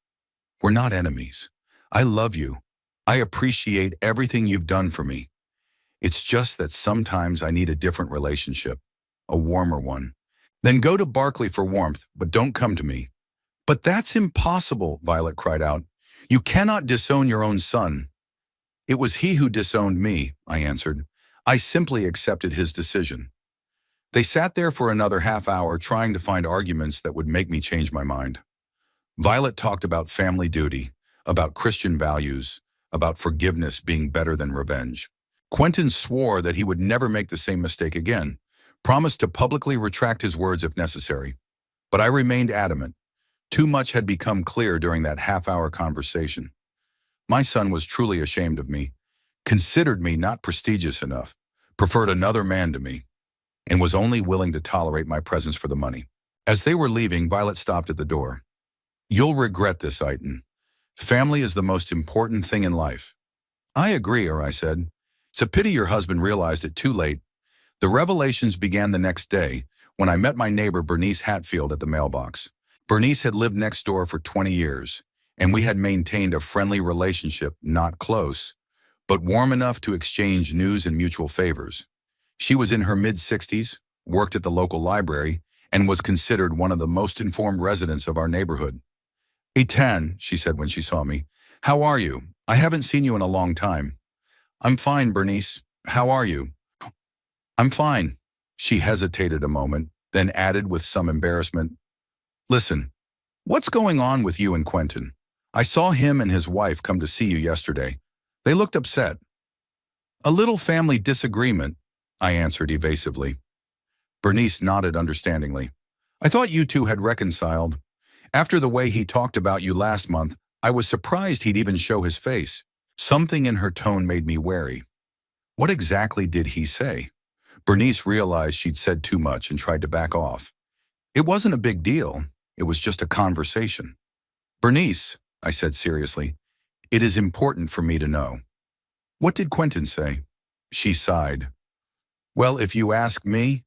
[SPEAKER 1] We're not enemies. I love you. I appreciate everything you've done for me. It's just that sometimes I need a different relationship, a warmer one. Then go to Barkley for warmth, but don't come to me. But that's impossible, Violet cried out. You cannot disown your own son. It was he who disowned me, I answered. I simply accepted his decision. They sat there for another half hour trying to find arguments that would make me change my mind. Violet talked about family duty, about Christian values, about forgiveness being better than revenge. Quentin swore that he would never make the same mistake again, promised to publicly retract his words if necessary. But I remained adamant. Too much had become clear during that half-hour conversation. My son was truly ashamed of me, considered me not prestigious enough, preferred another man to me, and was only willing to tolerate my presence for the money. As they were leaving, Violet stopped at the door. You'll regret this, Aiton. Family is the most important thing in life. I agree, I said. It's a pity your husband realized it too late. The revelations began the next day when I met my neighbor Bernice Hatfield at the mailbox. Bernice had lived next door for 20 years, and we had maintained a friendly relationship, not close, but warm enough to exchange news and mutual favors. She was in her mid-60s, worked at the local library, and was considered one of the most informed residents of our neighborhood. Aitan, she said when she saw me. How are you? I haven't seen you in a long time. I'm fine, Bernice. How are you? I'm fine. She hesitated a moment, then added with some embarrassment. Listen, what's going on with you and Quentin? I saw him and his wife come to see you yesterday. They looked upset. A little family disagreement, I answered evasively. Bernice nodded understandingly. I thought you two had reconciled. After the way he talked about you last month, I was surprised he'd even show his face. Something in her tone made me wary. What exactly did he say? Bernice realized she'd said too much and tried to back off. It wasn't a big deal. It was just a conversation. Bernice, I said seriously, it is important for me to know. What did Quentin say? She sighed. Well, if you ask me,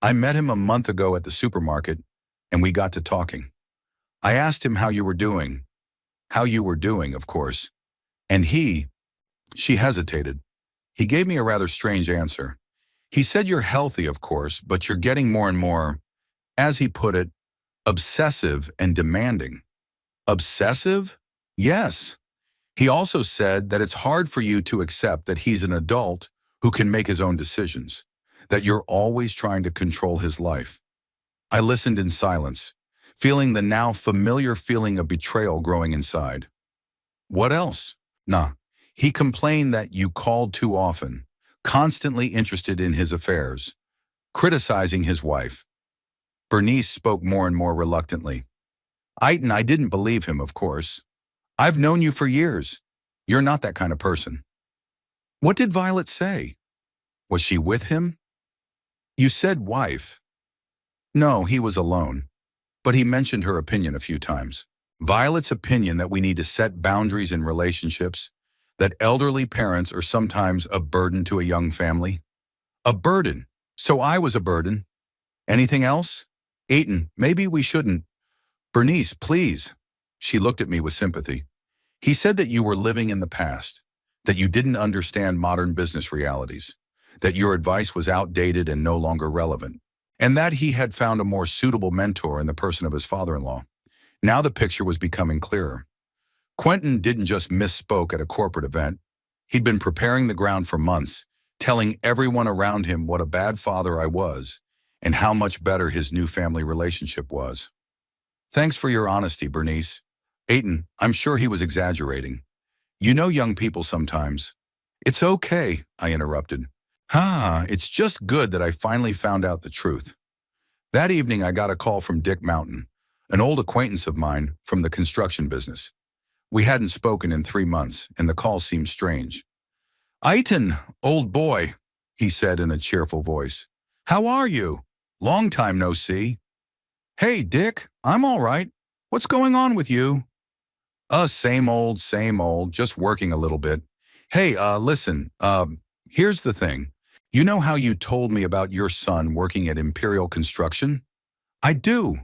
[SPEAKER 1] I met him a month ago at the supermarket, and we got to talking. I asked him how you were doing. How you were doing, of course. And she hesitated. He gave me a rather strange answer. He said you're healthy, of course, but you're getting more and more, as he put it, obsessive and demanding. Obsessive? Yes. He also said that it's hard for you to accept that he's an adult who can make his own decisions, that you're always trying to control his life. I listened in silence, feeling the now familiar feeling of betrayal growing inside. What else? Nah. He complained that you called too often, constantly interested in his affairs, criticizing his wife. Bernice spoke more and more reluctantly. Aiton, I didn't believe him, of course. I've known you for years. You're not that kind of person. What did Violet say? Was she with him? You said wife. No, he was alone, but he mentioned her opinion a few times. Violet's opinion that we need to set boundaries in relationships, that elderly parents are sometimes a burden to a young family. A burden. So I was a burden. Anything else? Aiton, maybe we shouldn't. Bernice, please. She looked at me with sympathy. He said that you were living in the past, that you didn't understand modern business realities, that your advice was outdated and no longer relevant, and that he had found a more suitable mentor in the person of his father-in-law. Now the picture was becoming clearer. Quentin didn't just misspoke at a corporate event. He'd been preparing the ground for months, telling everyone around him what a bad father I was and how much better his new family relationship was. Thanks for your honesty, Bernice. Aiton, I'm sure he was exaggerating. You know young people sometimes. It's okay, I interrupted. It's just good that I finally found out the truth. That evening I got a call from Dick Mountain, an old acquaintance of mine from the construction business. We hadn't spoken in 3 months, and the call seemed strange. Aiton, old boy, he said in a cheerful voice. How are you? Long time no see. Hey, Dick, I'm all right. What's going on with you? Same old, just working a little bit. Hey, listen, here's the thing. You know how you told me about your son working at Imperial Construction? I do.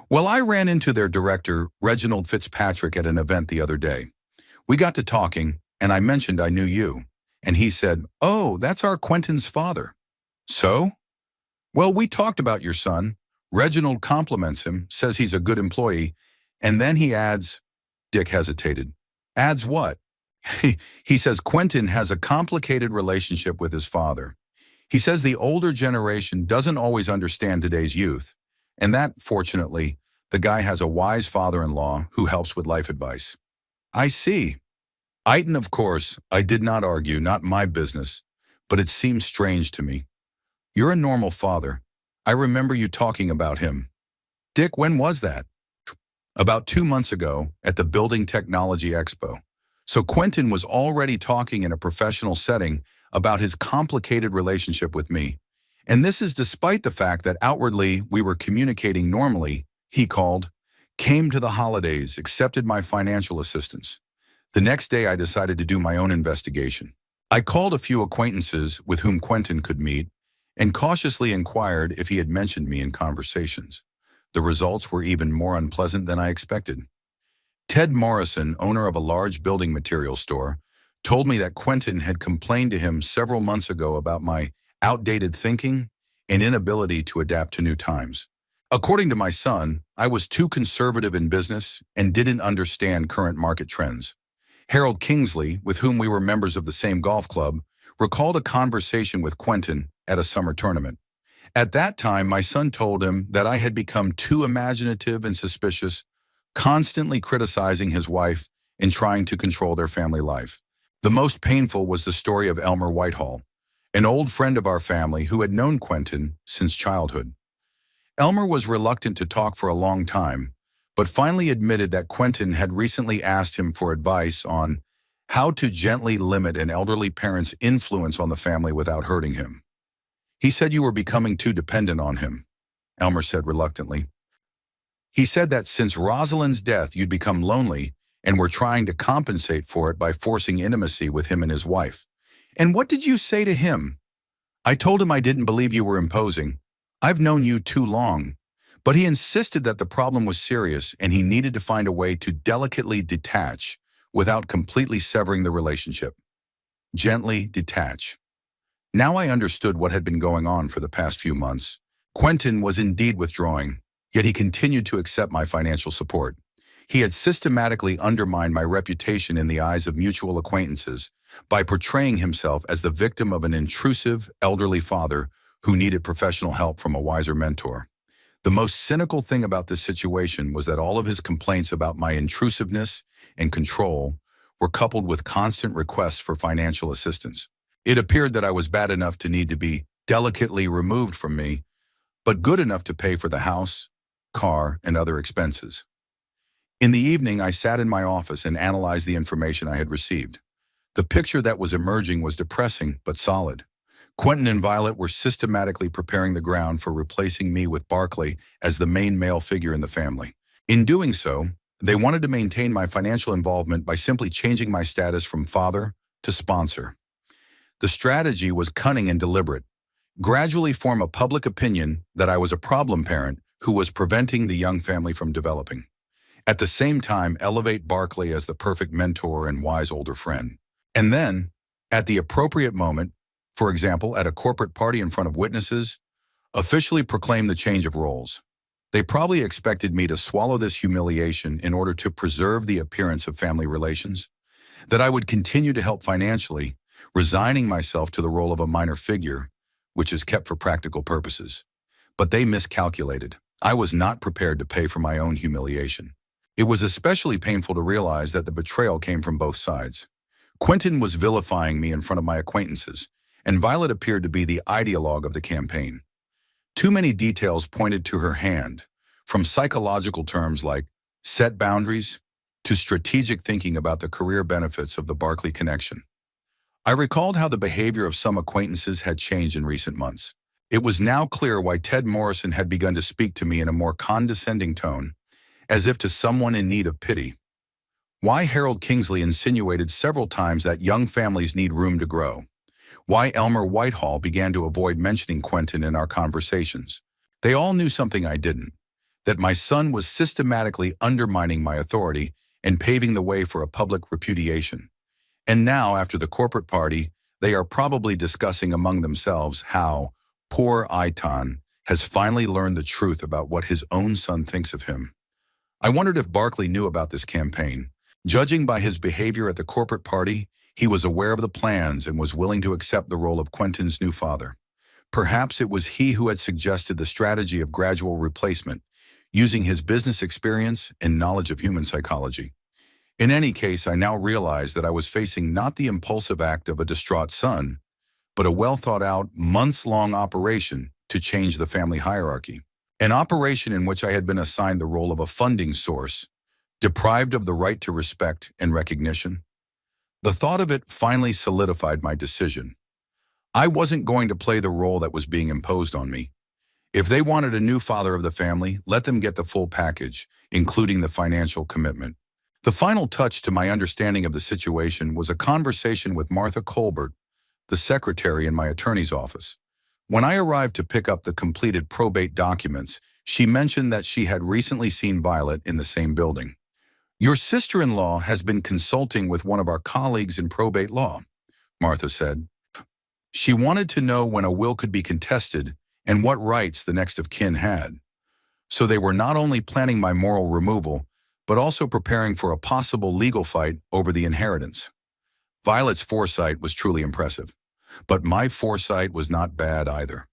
[SPEAKER 1] Well, I ran into their director, Reginald Fitzpatrick, at an event the other day. We got to talking, and I mentioned I knew you. And he said, oh, that's our Quentin's father. So? Well, we talked about your son. Reginald compliments him, says he's a good employee, and then he adds, Dick hesitated. Adds what? He says Quentin has a complicated relationship with his father. He says the older generation doesn't always understand today's youth, and that, fortunately, the guy has a wise father-in-law who helps with life advice. I see. Aiton, of course, I did not argue, not my business, but it seems strange to me. You're a normal father. I remember you talking about him. Dick, when was that? About 2 months ago at the Building Technology Expo. So Quentin was already talking in a professional setting about his complicated relationship with me. And this is despite the fact that outwardly we were communicating normally. He called, came to the holidays, accepted my financial assistance. The next day I decided to do my own investigation. I called a few acquaintances with whom Quentin could meet and cautiously inquired if he had mentioned me in conversations. The results were even more unpleasant than I expected. Ted Morrison, owner of a large building material store, told me that Quentin had complained to him several months ago about my outdated thinking and inability to adapt to new times. According to my son, I was too conservative in business and didn't understand current market trends. Harold Kingsley, with whom we were members of the same golf club, recalled a conversation with Quentin at a summer tournament. At that time, my son told him that I had become too imaginative and suspicious, constantly criticizing his wife and trying to control their family life. The most painful was the story of Elmer Whitehall, an old friend of our family who had known Quentin since childhood. Elmer was reluctant to talk for a long time, but finally admitted that Quentin had recently asked him for advice on how to gently limit an elderly parent's influence on the family without hurting him. He said you were becoming too dependent on him, Elmer said reluctantly. He said that since Rosalind's death you'd become lonely and were trying to compensate for it by forcing intimacy with him and his wife. And what did you say to him? I told him I didn't believe you were imposing. I've known you too long. But he insisted that the problem was serious and he needed to find a way to delicately detach without completely severing the relationship. Gently detach. Now I understood what had been going on for the past few months. Quentin was indeed withdrawing, yet he continued to accept my financial support. He had systematically undermined my reputation in the eyes of mutual acquaintances by portraying himself as the victim of an intrusive, elderly father who needed professional help from a wiser mentor. The most cynical thing about this situation was that all of his complaints about my intrusiveness and control were coupled with constant requests for financial assistance. It appeared that I was bad enough to need to be delicately removed from me, but good enough to pay for the house, car, and other expenses. In the evening, I sat in my office and analyzed the information I had received. The picture that was emerging was depressing but solid. Quentin and Violet were systematically preparing the ground for replacing me with Barclay as the main male figure in the family. In doing so, they wanted to maintain my financial involvement by simply changing my status from father to sponsor. The strategy was cunning and deliberate. Gradually form a public opinion that I was a problem parent who was preventing the young family from developing. At the same time, elevate Barclay as the perfect mentor and wise older friend. And then, at the appropriate moment, for example, at a corporate party in front of witnesses, officially proclaim the change of roles. They probably expected me to swallow this humiliation in order to preserve the appearance of family relations, that I would continue to help financially, resigning myself to the role of a minor figure, which is kept for practical purposes. But they miscalculated. I was not prepared to pay for my own humiliation. It was especially painful to realize that the betrayal came from both sides. Quentin was vilifying me in front of my acquaintances, and Violet appeared to be the ideologue of the campaign. Too many details pointed to her hand, from psychological terms like set boundaries to strategic thinking about the career benefits of the Barclay connection. I recalled how the behavior of some acquaintances had changed in recent months. It was now clear why Ted Morrison had begun to speak to me in a more condescending tone, as if to someone in need of pity. Why Harold Kingsley insinuated several times that young families need room to grow. Why Elmer Whitehall began to avoid mentioning Quentin in our conversations. They all knew something I didn't, that my son was systematically undermining my authority and paving the way for a public repudiation. And now, after the corporate party, they are probably discussing among themselves how poor Aitan has finally learned the truth about what his own son thinks of him. I wondered if Barclay knew about this campaign. Judging by his behavior at the corporate party, he was aware of the plans and was willing to accept the role of Quentin's new father. Perhaps it was he who had suggested the strategy of gradual replacement, using his business experience and knowledge of human psychology. In any case, I now realized that I was facing not the impulsive act of a distraught son, but a well-thought-out, months-long operation to change the family hierarchy. An operation in which I had been assigned the role of a funding source, deprived of the right to respect and recognition. The thought of it finally solidified my decision. I wasn't going to play the role that was being imposed on me. If they wanted a new father of the family, let them get the full package, including the financial commitment. The final touch to my understanding of the situation was a conversation with Martha Colbert, the secretary in my attorney's office. When I arrived to pick up the completed probate documents, she mentioned that she had recently seen Violet in the same building. "Your sister-in-law has been consulting with one of our colleagues in probate law," Martha said. "She wanted to know when a will could be contested and what rights the next of kin had. So they were not only planning my moral removal, but also preparing for a possible legal fight over the inheritance." Violet's foresight was truly impressive, but my foresight was not bad either.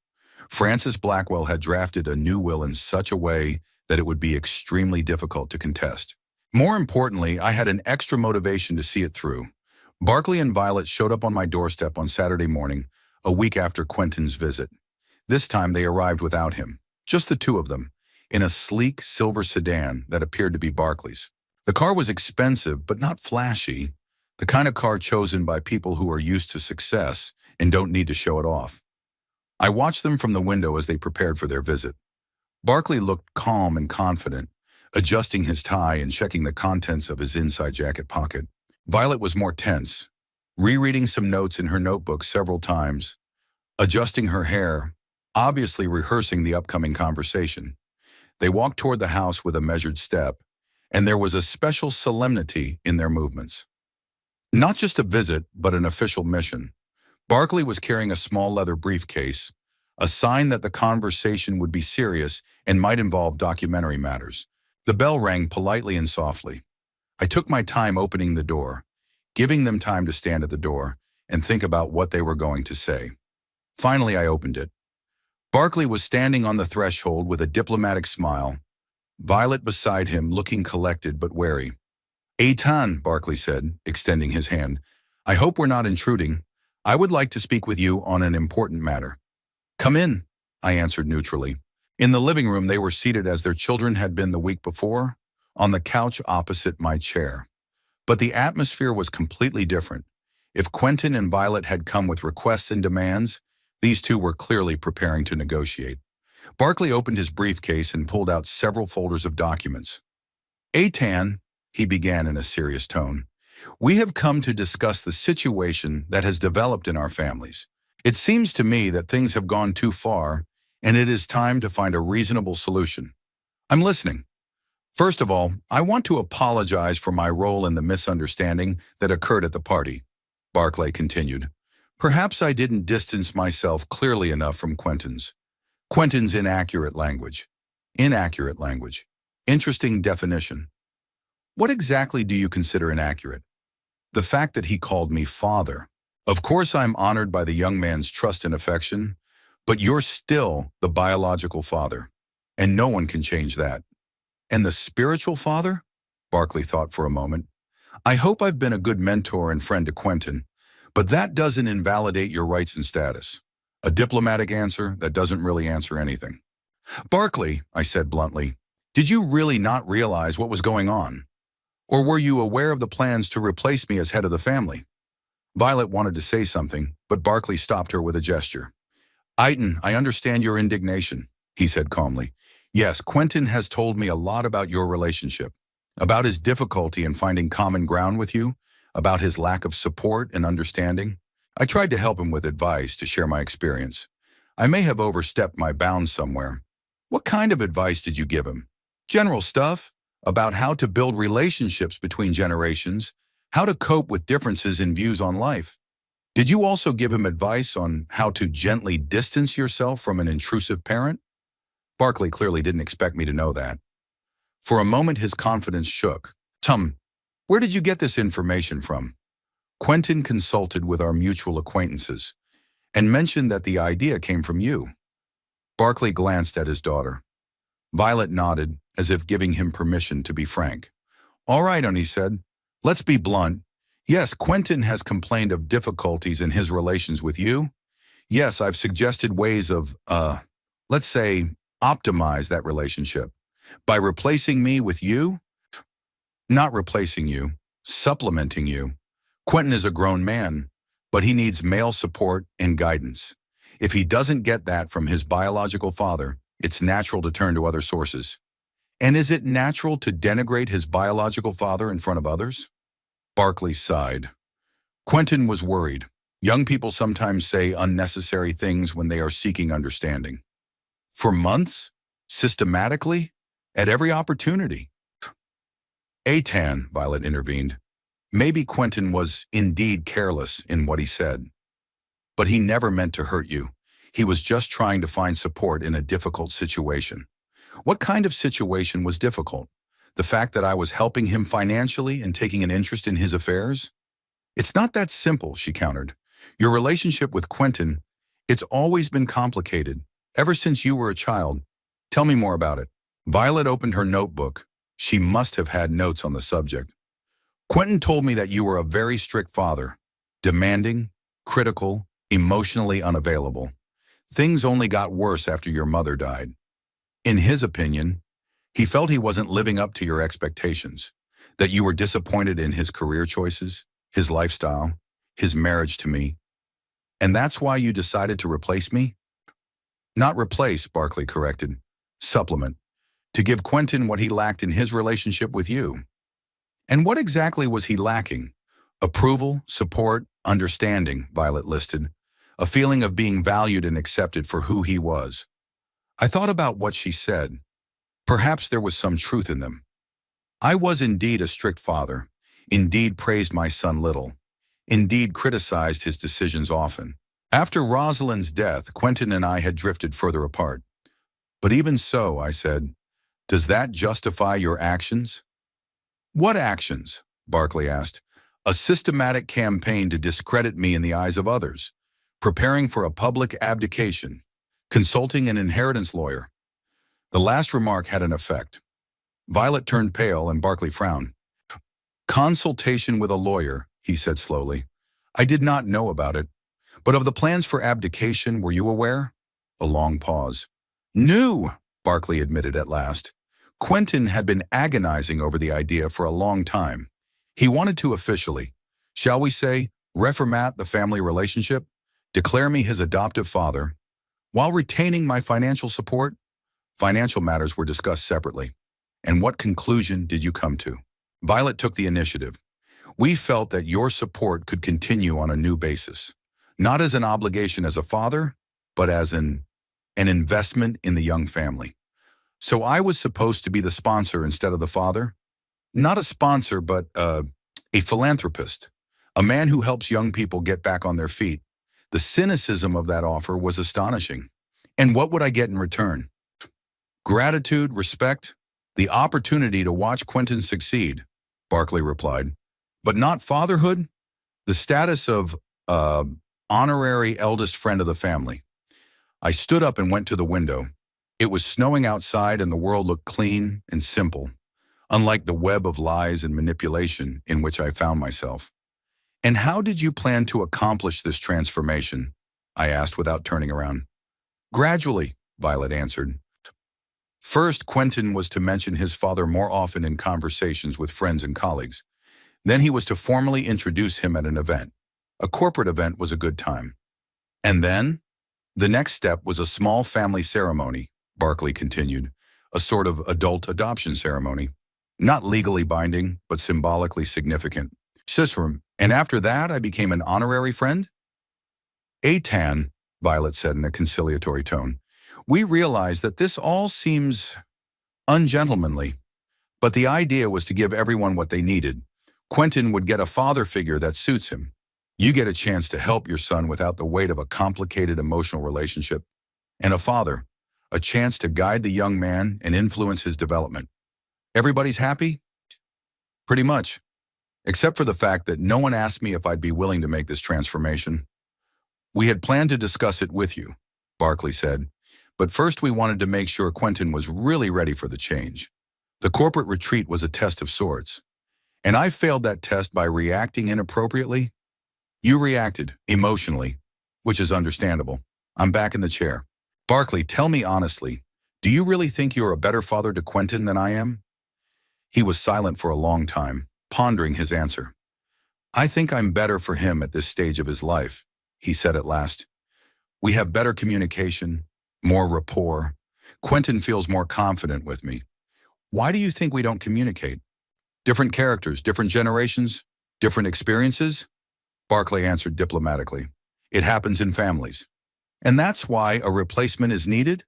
[SPEAKER 1] Francis Blackwell had drafted a new will in such a way that it would be extremely difficult to contest. More importantly, I had an extra motivation to see it through. Barclay and Violet showed up on my doorstep on Saturday morning, a week after Quentin's visit. This time they arrived without him, just the two of them, in a sleek silver sedan that appeared to be Barclay's. The car was expensive, but not flashy, the kind of car chosen by people who are used to success and don't need to show it off. I watched them from the window as they prepared for their visit. Barclay looked calm and confident, adjusting his tie and checking the contents of his inside jacket pocket. Violet was more tense, rereading some notes in her notebook several times, adjusting her hair, obviously rehearsing the upcoming conversation. They walked toward the house with a measured step, and there was a special solemnity in their movements. Not just a visit, but an official mission. Barclay was carrying a small leather briefcase, a sign that the conversation would be serious and might involve documentary matters. The bell rang politely and softly. I took my time opening the door, giving them time to stand at the door and think about what they were going to say. Finally, I opened it. Barclay was standing on the threshold with a diplomatic smile, Violet beside him looking collected but wary. "Eitan," Barclay said, extending his hand. "I hope we're not intruding. I would like to speak with you on an important matter." "Come in," I answered neutrally. In the living room, they were seated as their children had been the week before, on the couch opposite my chair. But the atmosphere was completely different. If Quentin and Violet had come with requests and demands, These two were clearly preparing to negotiate. Barclay opened his briefcase and pulled out several folders of documents. Aitan, he began in a serious tone, we have come to discuss the situation that has developed in our families. It seems to me that things have gone too far, and it is time to find a reasonable solution. I'm listening. First of all, I want to apologize for my role in the misunderstanding that occurred at the party, Barclay continued. Perhaps I didn't distance myself clearly enough from Quentin's inaccurate language. Inaccurate language. Interesting definition. What exactly do you consider inaccurate? The fact that he called me father. Of course I'm honored by the young man's trust and affection, but you're still the biological father, and no one can change that. And the spiritual father? Barclay thought for a moment. I hope I've been a good mentor and friend to Quentin, but that doesn't invalidate your rights and status. A diplomatic answer that doesn't really answer anything. Barclay, I said bluntly, did you really not realize what was going on? Or were you aware of the plans to replace me as head of the family? Violet wanted to say something, but Barclay stopped her with a gesture. Aitan, I understand your indignation, he said calmly. Yes, Quentin has told me a lot about your relationship, about his difficulty in finding common ground with you, about his lack of support and understanding. I tried to help him with advice to share my experience. I may have overstepped my bounds somewhere. What kind of advice did you give him? General stuff about how to build relationships between generations, how to cope with differences in views on life. Did you also give him advice on how to gently distance yourself from an intrusive parent? Barclay clearly didn't expect me to know that. For a moment, his confidence shook. Where did you get this information from? Quentin consulted with our mutual acquaintances and mentioned that the idea came from you. Barclay glanced at his daughter. Violet nodded, as if giving him permission to be frank. All right, he said. Let's be blunt. Yes, Quentin has complained of difficulties in his relations with you. Yes, I've suggested ways of, let's say, optimize that relationship. By replacing me with you? Not replacing you, supplementing you. Quentin is a grown man, but he needs male support and guidance. If he doesn't get that from his biological father, it's natural to turn to other sources. And is it natural to denigrate his biological father in front of others? Barclay sighed. Quentin was worried. Young people sometimes say unnecessary things when they are seeking understanding. For months? Systematically? At every opportunity? Aitan, Violet intervened. Maybe Quentin was indeed careless in what he said. But he never meant to hurt you. He was just trying to find support in a difficult situation. What kind of situation was difficult? The fact that I was helping him financially and taking an interest in his affairs? It's not that simple, she countered. Your relationship with Quentin, it's always been complicated, ever since you were a child. Tell me more about it. Violet opened her notebook. She must have had notes on the subject. Quentin told me that you were a very strict father, demanding, critical, emotionally unavailable. Things only got worse after your mother died. In his opinion, he felt he wasn't living up to your expectations, that you were disappointed in his career choices, his lifestyle, his marriage to me. And that's why you decided to replace me? Not replace, Barclay corrected. Supplement. To give Quentin what he lacked in his relationship with you. And what exactly was he lacking? Approval, support, understanding, Violet listed. A feeling of being valued and accepted for who he was. I thought about what she said. Perhaps there was some truth in them. I was indeed a strict father, indeed praised my son little, indeed criticized his decisions often. After Rosalind's death, Quentin and I had drifted further apart. But even so, I said, does that justify your actions? What actions? Barclay asked. A systematic campaign to discredit me in the eyes of others, preparing for a public abdication, consulting an inheritance lawyer. The last remark had an effect. Violet turned pale and Barclay frowned. Consultation with a lawyer, he said slowly. I did not know about it. But of the plans for abdication, were you aware? A long pause. No, Barclay admitted at last. Quentin had been agonizing over the idea for a long time. He wanted to officially, shall we say, reformat the family relationship, declare me his adoptive father, while retaining my financial support. Financial matters were discussed separately. And what conclusion did you come to? Violet took the initiative. We felt that your support could continue on a new basis, not as an obligation as a father, but as an investment in the young family. So I was supposed to be the sponsor instead of the father? Not a sponsor, but a philanthropist, a man who helps young people get back on their feet. The cynicism of that offer was astonishing. And what would I get in return? Gratitude, respect, the opportunity to watch Quentin succeed, Barclay replied. But not fatherhood? The status of honorary eldest friend of the family. I stood up and went to the window. It was snowing outside and the world looked clean and simple, unlike the web of lies and manipulation in which I found myself. And how did you plan to accomplish this transformation? I asked without turning around. Gradually, Violet answered. First, Quentin was to mention his father more often in conversations with friends and colleagues. Then he was to formally introduce him at an event. A corporate event was a good time. And then, the next step was a small family ceremony, Barclay continued, a sort of adult adoption ceremony. Not legally binding, but symbolically significant. Sisram, and after that I became an honorary friend? Aitan, Violet said in a conciliatory tone. We realized that this all seems ungentlemanly, but the idea was to give everyone what they needed. Quentin would get a father figure that suits him. You get a chance to help your son without the weight of a complicated emotional relationship. And a father, a chance to guide the young man and influence his development. Everybody's happy? Pretty much. Except for the fact that no one asked me if I'd be willing to make this transformation. We had planned to discuss it with you, Barclay said, but first we wanted to make sure Quentin was really ready for the change. The corporate retreat was a test of sorts, and I failed that test by reacting inappropriately. You reacted, emotionally, which is understandable. I'm back in the chair. Barclay, tell me honestly, do you really think you're a better father to Quentin than I am? He was silent for a long time, pondering his answer. I think I'm better for him at this stage of his life, he said at last. We have better communication, more rapport. Quentin feels more confident with me. Why do you think we don't communicate? Different characters, different generations, different experiences? Barclay answered diplomatically. It happens in families. And that's why a replacement is needed?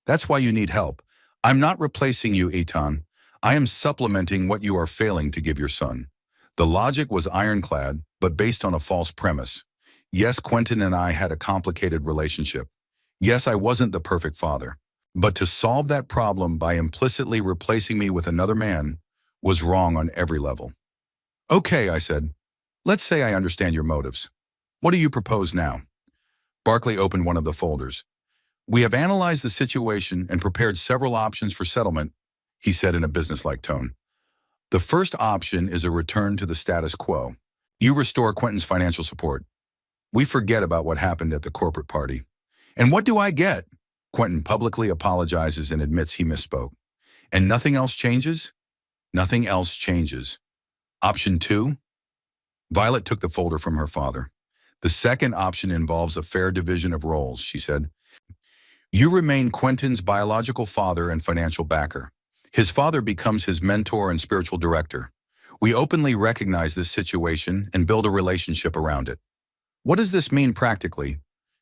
[SPEAKER 1] That's why you need help. I'm not replacing you, Eitan. I am supplementing what you are failing to give your son. The logic was ironclad, but based on a false premise. Yes, Quentin and I had a complicated relationship. Yes, I wasn't the perfect father. But to solve that problem by implicitly replacing me with another man was wrong on every level. Okay, I said. Let's say I understand your motives. What do you propose now? Barclay opened one of the folders. We have analyzed the situation and prepared several options for settlement, he said in a businesslike tone. The first option is a return to the status quo. You restore Quentin's financial support. We forget about what happened at the corporate party. And what do I get? Quentin publicly apologizes and admits he misspoke. And nothing else changes? Nothing else changes. Option 2? Violet took the folder from her father. The second option involves a fair division of roles, she said. You remain Quentin's biological father and financial backer. His father becomes his mentor and spiritual director. We openly recognize this situation and build a relationship around it. What does this mean practically?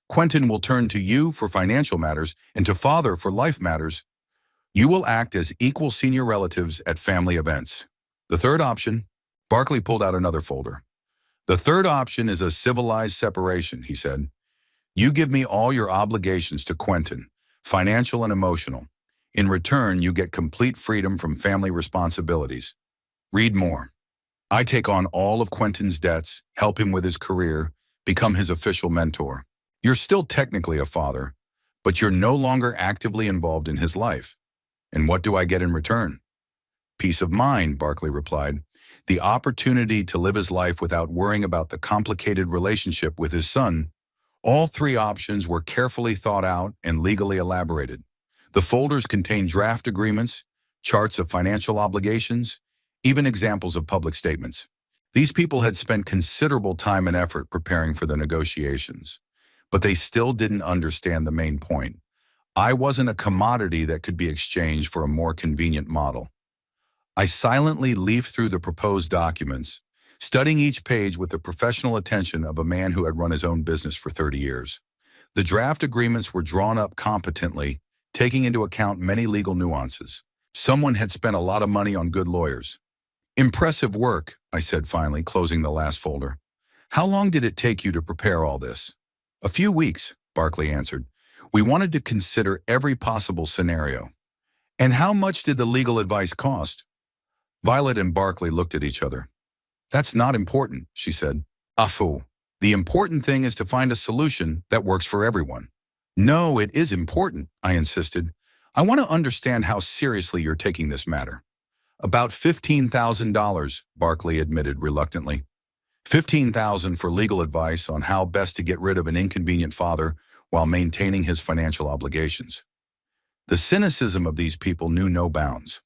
[SPEAKER 1] Quentin will turn to you for financial matters and to father for life matters. You will act as equal senior relatives at family events. The third option, Barclay pulled out another folder. The third option is a civilized separation, he said. You give me all your obligations to Quentin, financial and emotional. In return, you get complete freedom from family responsibilities. Read more. I take on all of Quentin's debts, help him with his career, become his official mentor. You're still technically a father, but you're no longer actively involved in his life. And what do I get in return? Peace of mind, Barclay replied. The opportunity to live his life without worrying about the complicated relationship with his son. All three options were carefully thought out and legally elaborated. The folders contain draft agreements, charts of financial obligations, even examples of public statements. These people had spent considerable time and effort preparing for the negotiations. But they still didn't understand the main point. I wasn't a commodity that could be exchanged for a more convenient model. I silently leafed through the proposed documents, studying each page with the professional attention of a man who had run his own business for 30 years. The draft agreements were drawn up competently, taking into account many legal nuances. Someone had spent a lot of money on good lawyers. Impressive work, I said finally, closing the last folder. How long did it take you to prepare all this? A few weeks, Barclay answered. We wanted to consider every possible scenario. And how much did the legal advice cost? Violet and Barclay looked at each other. That's not important, she said. Afu. The important thing is to find a solution that works for everyone. No, it is important, I insisted. I want to understand how seriously you're taking this matter. About $15,000, Barclay admitted reluctantly. $15,000 for legal advice on how best to get rid of an inconvenient father while maintaining his financial obligations. The cynicism of these people knew no bounds.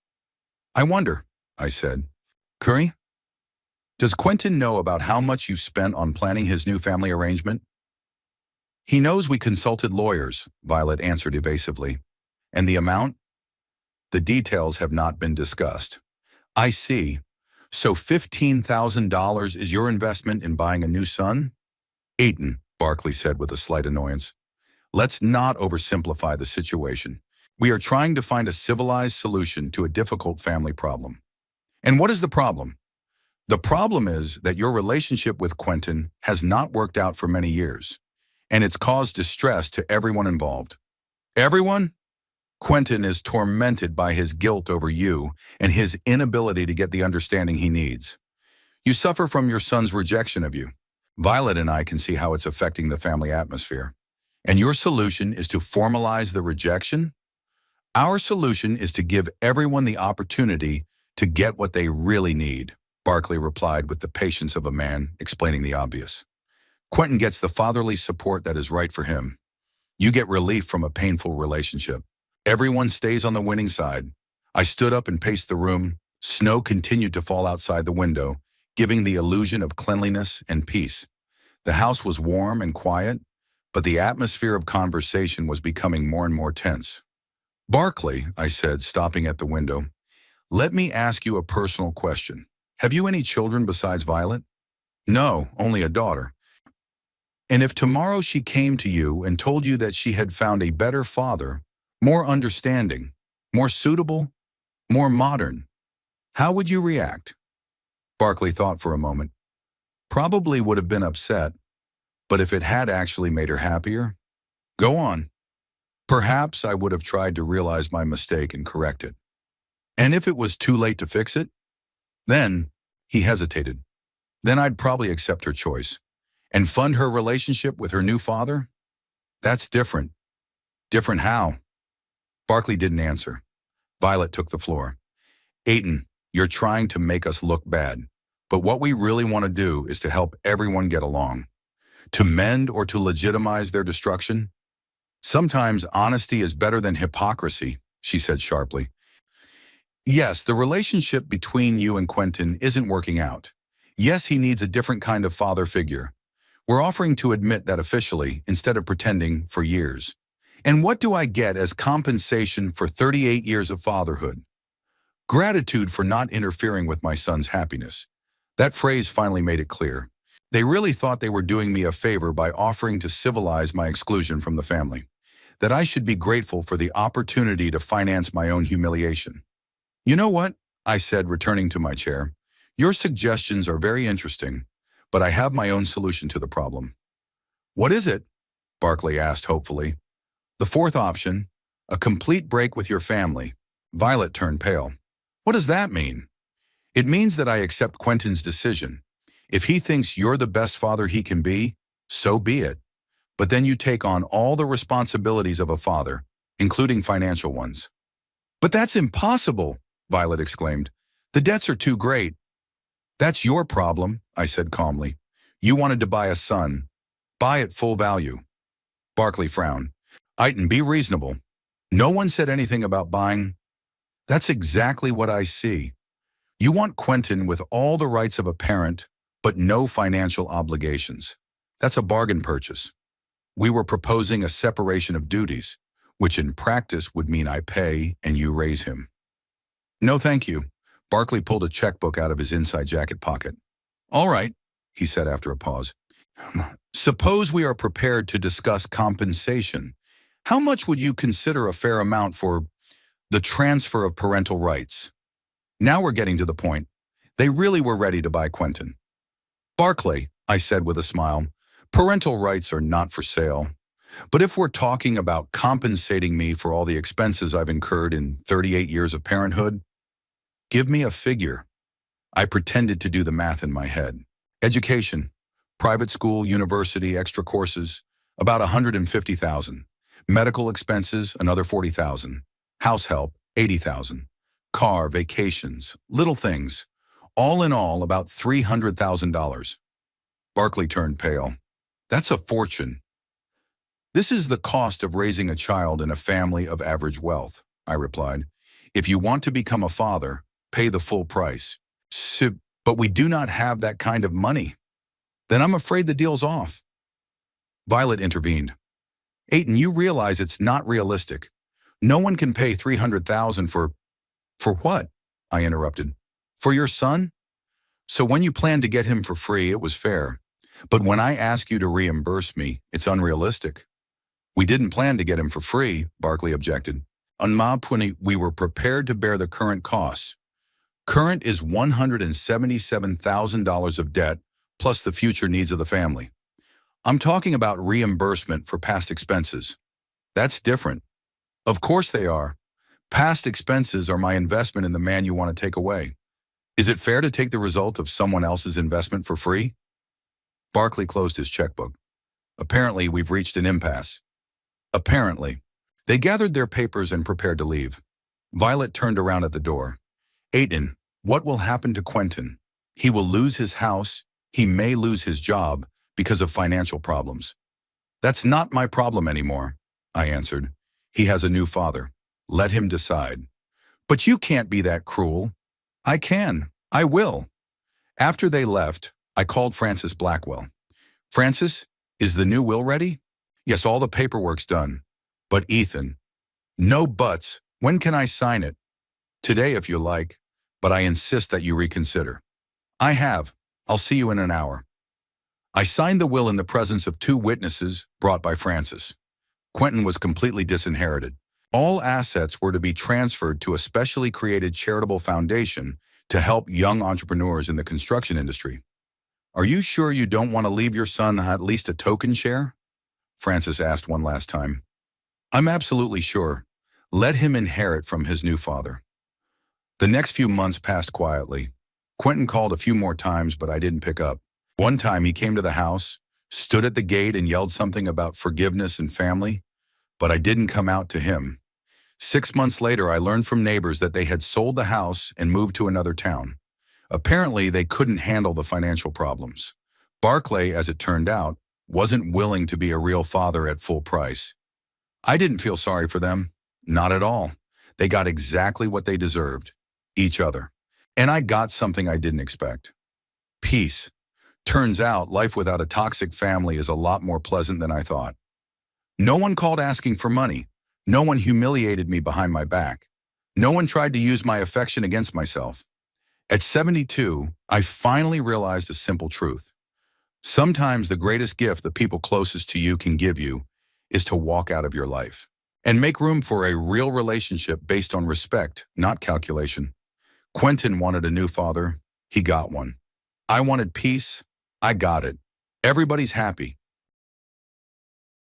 [SPEAKER 1] I wonder, I said. Curry? Does Quentin know about how much you spent on planning his new family arrangement? He knows we consulted lawyers, Violet answered evasively. And the amount? The details have not been discussed. I see. So $15,000 is your investment in buying a new son? Aiton, Barclay said with a slight annoyance. Let's not oversimplify the situation. We are trying to find a civilized solution to a difficult family problem. And what is the problem? The problem is that your relationship with Quentin has not worked out for many years, and it's caused distress to everyone involved. Everyone? Quentin is tormented by his guilt over you and his inability to get the understanding he needs. You suffer from your son's rejection of you. Violet and I can see how it's affecting the family atmosphere. And your solution is to formalize the rejection? Our solution is to give everyone the opportunity to get what they really need, Barclay replied with the patience of a man explaining the obvious. Quentin gets the fatherly support that is right for him. You get relief from a painful relationship. Everyone stays on the winning side. I stood up and paced the room. Snow continued to fall outside the window, giving the illusion of cleanliness and peace. The house was warm and quiet, but the atmosphere of conversation was becoming more and more tense. Barclay, I said, stopping at the window, let me ask you a personal question. Have you any children besides Violet? No, only a daughter. And if tomorrow she came to you and told you that she had found a better father, more understanding, more suitable, more modern, how would you react? Barclay thought for a moment. Probably would have been upset, but if it had actually made her happier? Go on. Perhaps I would have tried to realize my mistake and correct it. And if it was too late to fix it? Then, he hesitated. Then I'd probably accept her choice. And fund her relationship with her new father? That's different. Different how? Barclay didn't answer. Violet took the floor. Aiton, you're trying to make us look bad. But what we really want to do is to help everyone get along. To mend or to legitimize their destruction? Sometimes honesty is better than hypocrisy, she said sharply. Yes, the relationship between you and Quentin isn't working out. Yes, he needs a different kind of father figure. We're offering to admit that officially instead of pretending for years. And what do I get as compensation for 38 years of fatherhood? Gratitude for not interfering with my son's happiness. That phrase finally made it clear. They really thought they were doing me a favor by offering to civilize my exclusion from the family. That I should be grateful for the opportunity to finance my own humiliation. You know what? I said, returning to my chair. Your suggestions are very interesting, but I have my own solution to the problem. What is it? Barclay asked hopefully. The fourth option, a complete break with your family. Violet turned pale. What does that mean? It means that I accept Quentin's decision. If he thinks you're the best father he can be, so be it. But then you take on all the responsibilities of a father, including financial ones. But that's impossible, Violet exclaimed. The debts are too great. That's your problem, I said calmly. You wanted to buy a son. Buy at full value. Barclay frowned. Aiton, be reasonable. No one said anything about buying. That's exactly what I see. You want Quentin with all the rights of a parent, but no financial obligations. That's a bargain purchase. We were proposing a separation of duties, which in practice would mean I pay and you raise him. No, thank you. Barkley pulled a checkbook out of his inside jacket pocket. All right, he said after a pause. Suppose we are prepared to discuss compensation. How much would you consider a fair amount for the transfer of parental rights? Now we're getting to the point. They really were ready to buy Quentin. Barkley, I said with a smile, parental rights are not for sale. But if we're talking about compensating me for all the expenses I've incurred in 38 years of parenthood, give me a figure. I pretended to do the math in my head. Education, private school, university, extra courses, about $150,000. Medical expenses, another $40,000. House help, $80,000. Car, vacations, little things. All in all, about $300,000. Barkley turned pale. That's a fortune. This is the cost of raising a child in a family of average wealth, I replied. If you want to become a father, pay the full price. But we do not have that kind of money. Then I'm afraid the deal's off. Violet intervened. Aiton, you realize it's not realistic. No one can pay $300,000 for... For what? I interrupted. For your son? So when you planned to get him for free, it was fair. But when I ask you to reimburse me, it's unrealistic. We didn't plan to get him for free, Barkley objected. On Ma Puni, we were prepared to bear the current costs. Current is $177,000 of debt, plus the future needs of the family. I'm talking about reimbursement for past expenses. That's different. Of course they are. Past expenses are my investment in the man you want to take away. Is it fair to take the result of someone else's investment for free? Barkley closed his checkbook. Apparently, we've reached an impasse. Apparently. They gathered their papers and prepared to leave. Violet turned around at the door. Aiton, what will happen to Quentin? He will lose his house. He may lose his job because of financial problems. That's not my problem anymore, I answered. He has a new father. Let him decide. But you can't be that cruel. I can. I will. After they left, I called Francis Blackwell. Francis, is the new will ready? Yes, all the paperwork's done. But Ethan, no buts. When can I sign it? Today, if you like, but I insist that you reconsider. I have. I'll see you in an hour. I signed the will in the presence of 2 witnesses brought by Francis. Quentin was completely disinherited. All assets were to be transferred to a specially created charitable foundation to help young entrepreneurs in the construction industry. Are you sure you don't want to leave your son at least a token share? Francis asked one last time. I'm absolutely sure. Let him inherit from his new father. The next few months passed quietly. Quentin called a few more times, but I didn't pick up. One time he came to the house, stood at the gate and yelled something about forgiveness and family, but I didn't come out to him. 6 months later, I learned from neighbors that they had sold the house and moved to another town. Apparently, they couldn't handle the financial problems. Barkley, as it turned out, wasn't willing to be a real father at full price. I didn't feel sorry for them. Not at all. They got exactly what they deserved. Each other. And I got something I didn't expect. Peace. Turns out, life without a toxic family is a lot more pleasant than I thought. No one called asking for money. No one humiliated me behind my back. No one tried to use my affection against myself. At 72, I finally realized a simple truth. Sometimes the greatest gift the people closest to you can give you is to walk out of your life and make room for a real relationship based on respect, not calculation. Quentin wanted a new father. He got one. I wanted peace. I got it. Everybody's happy.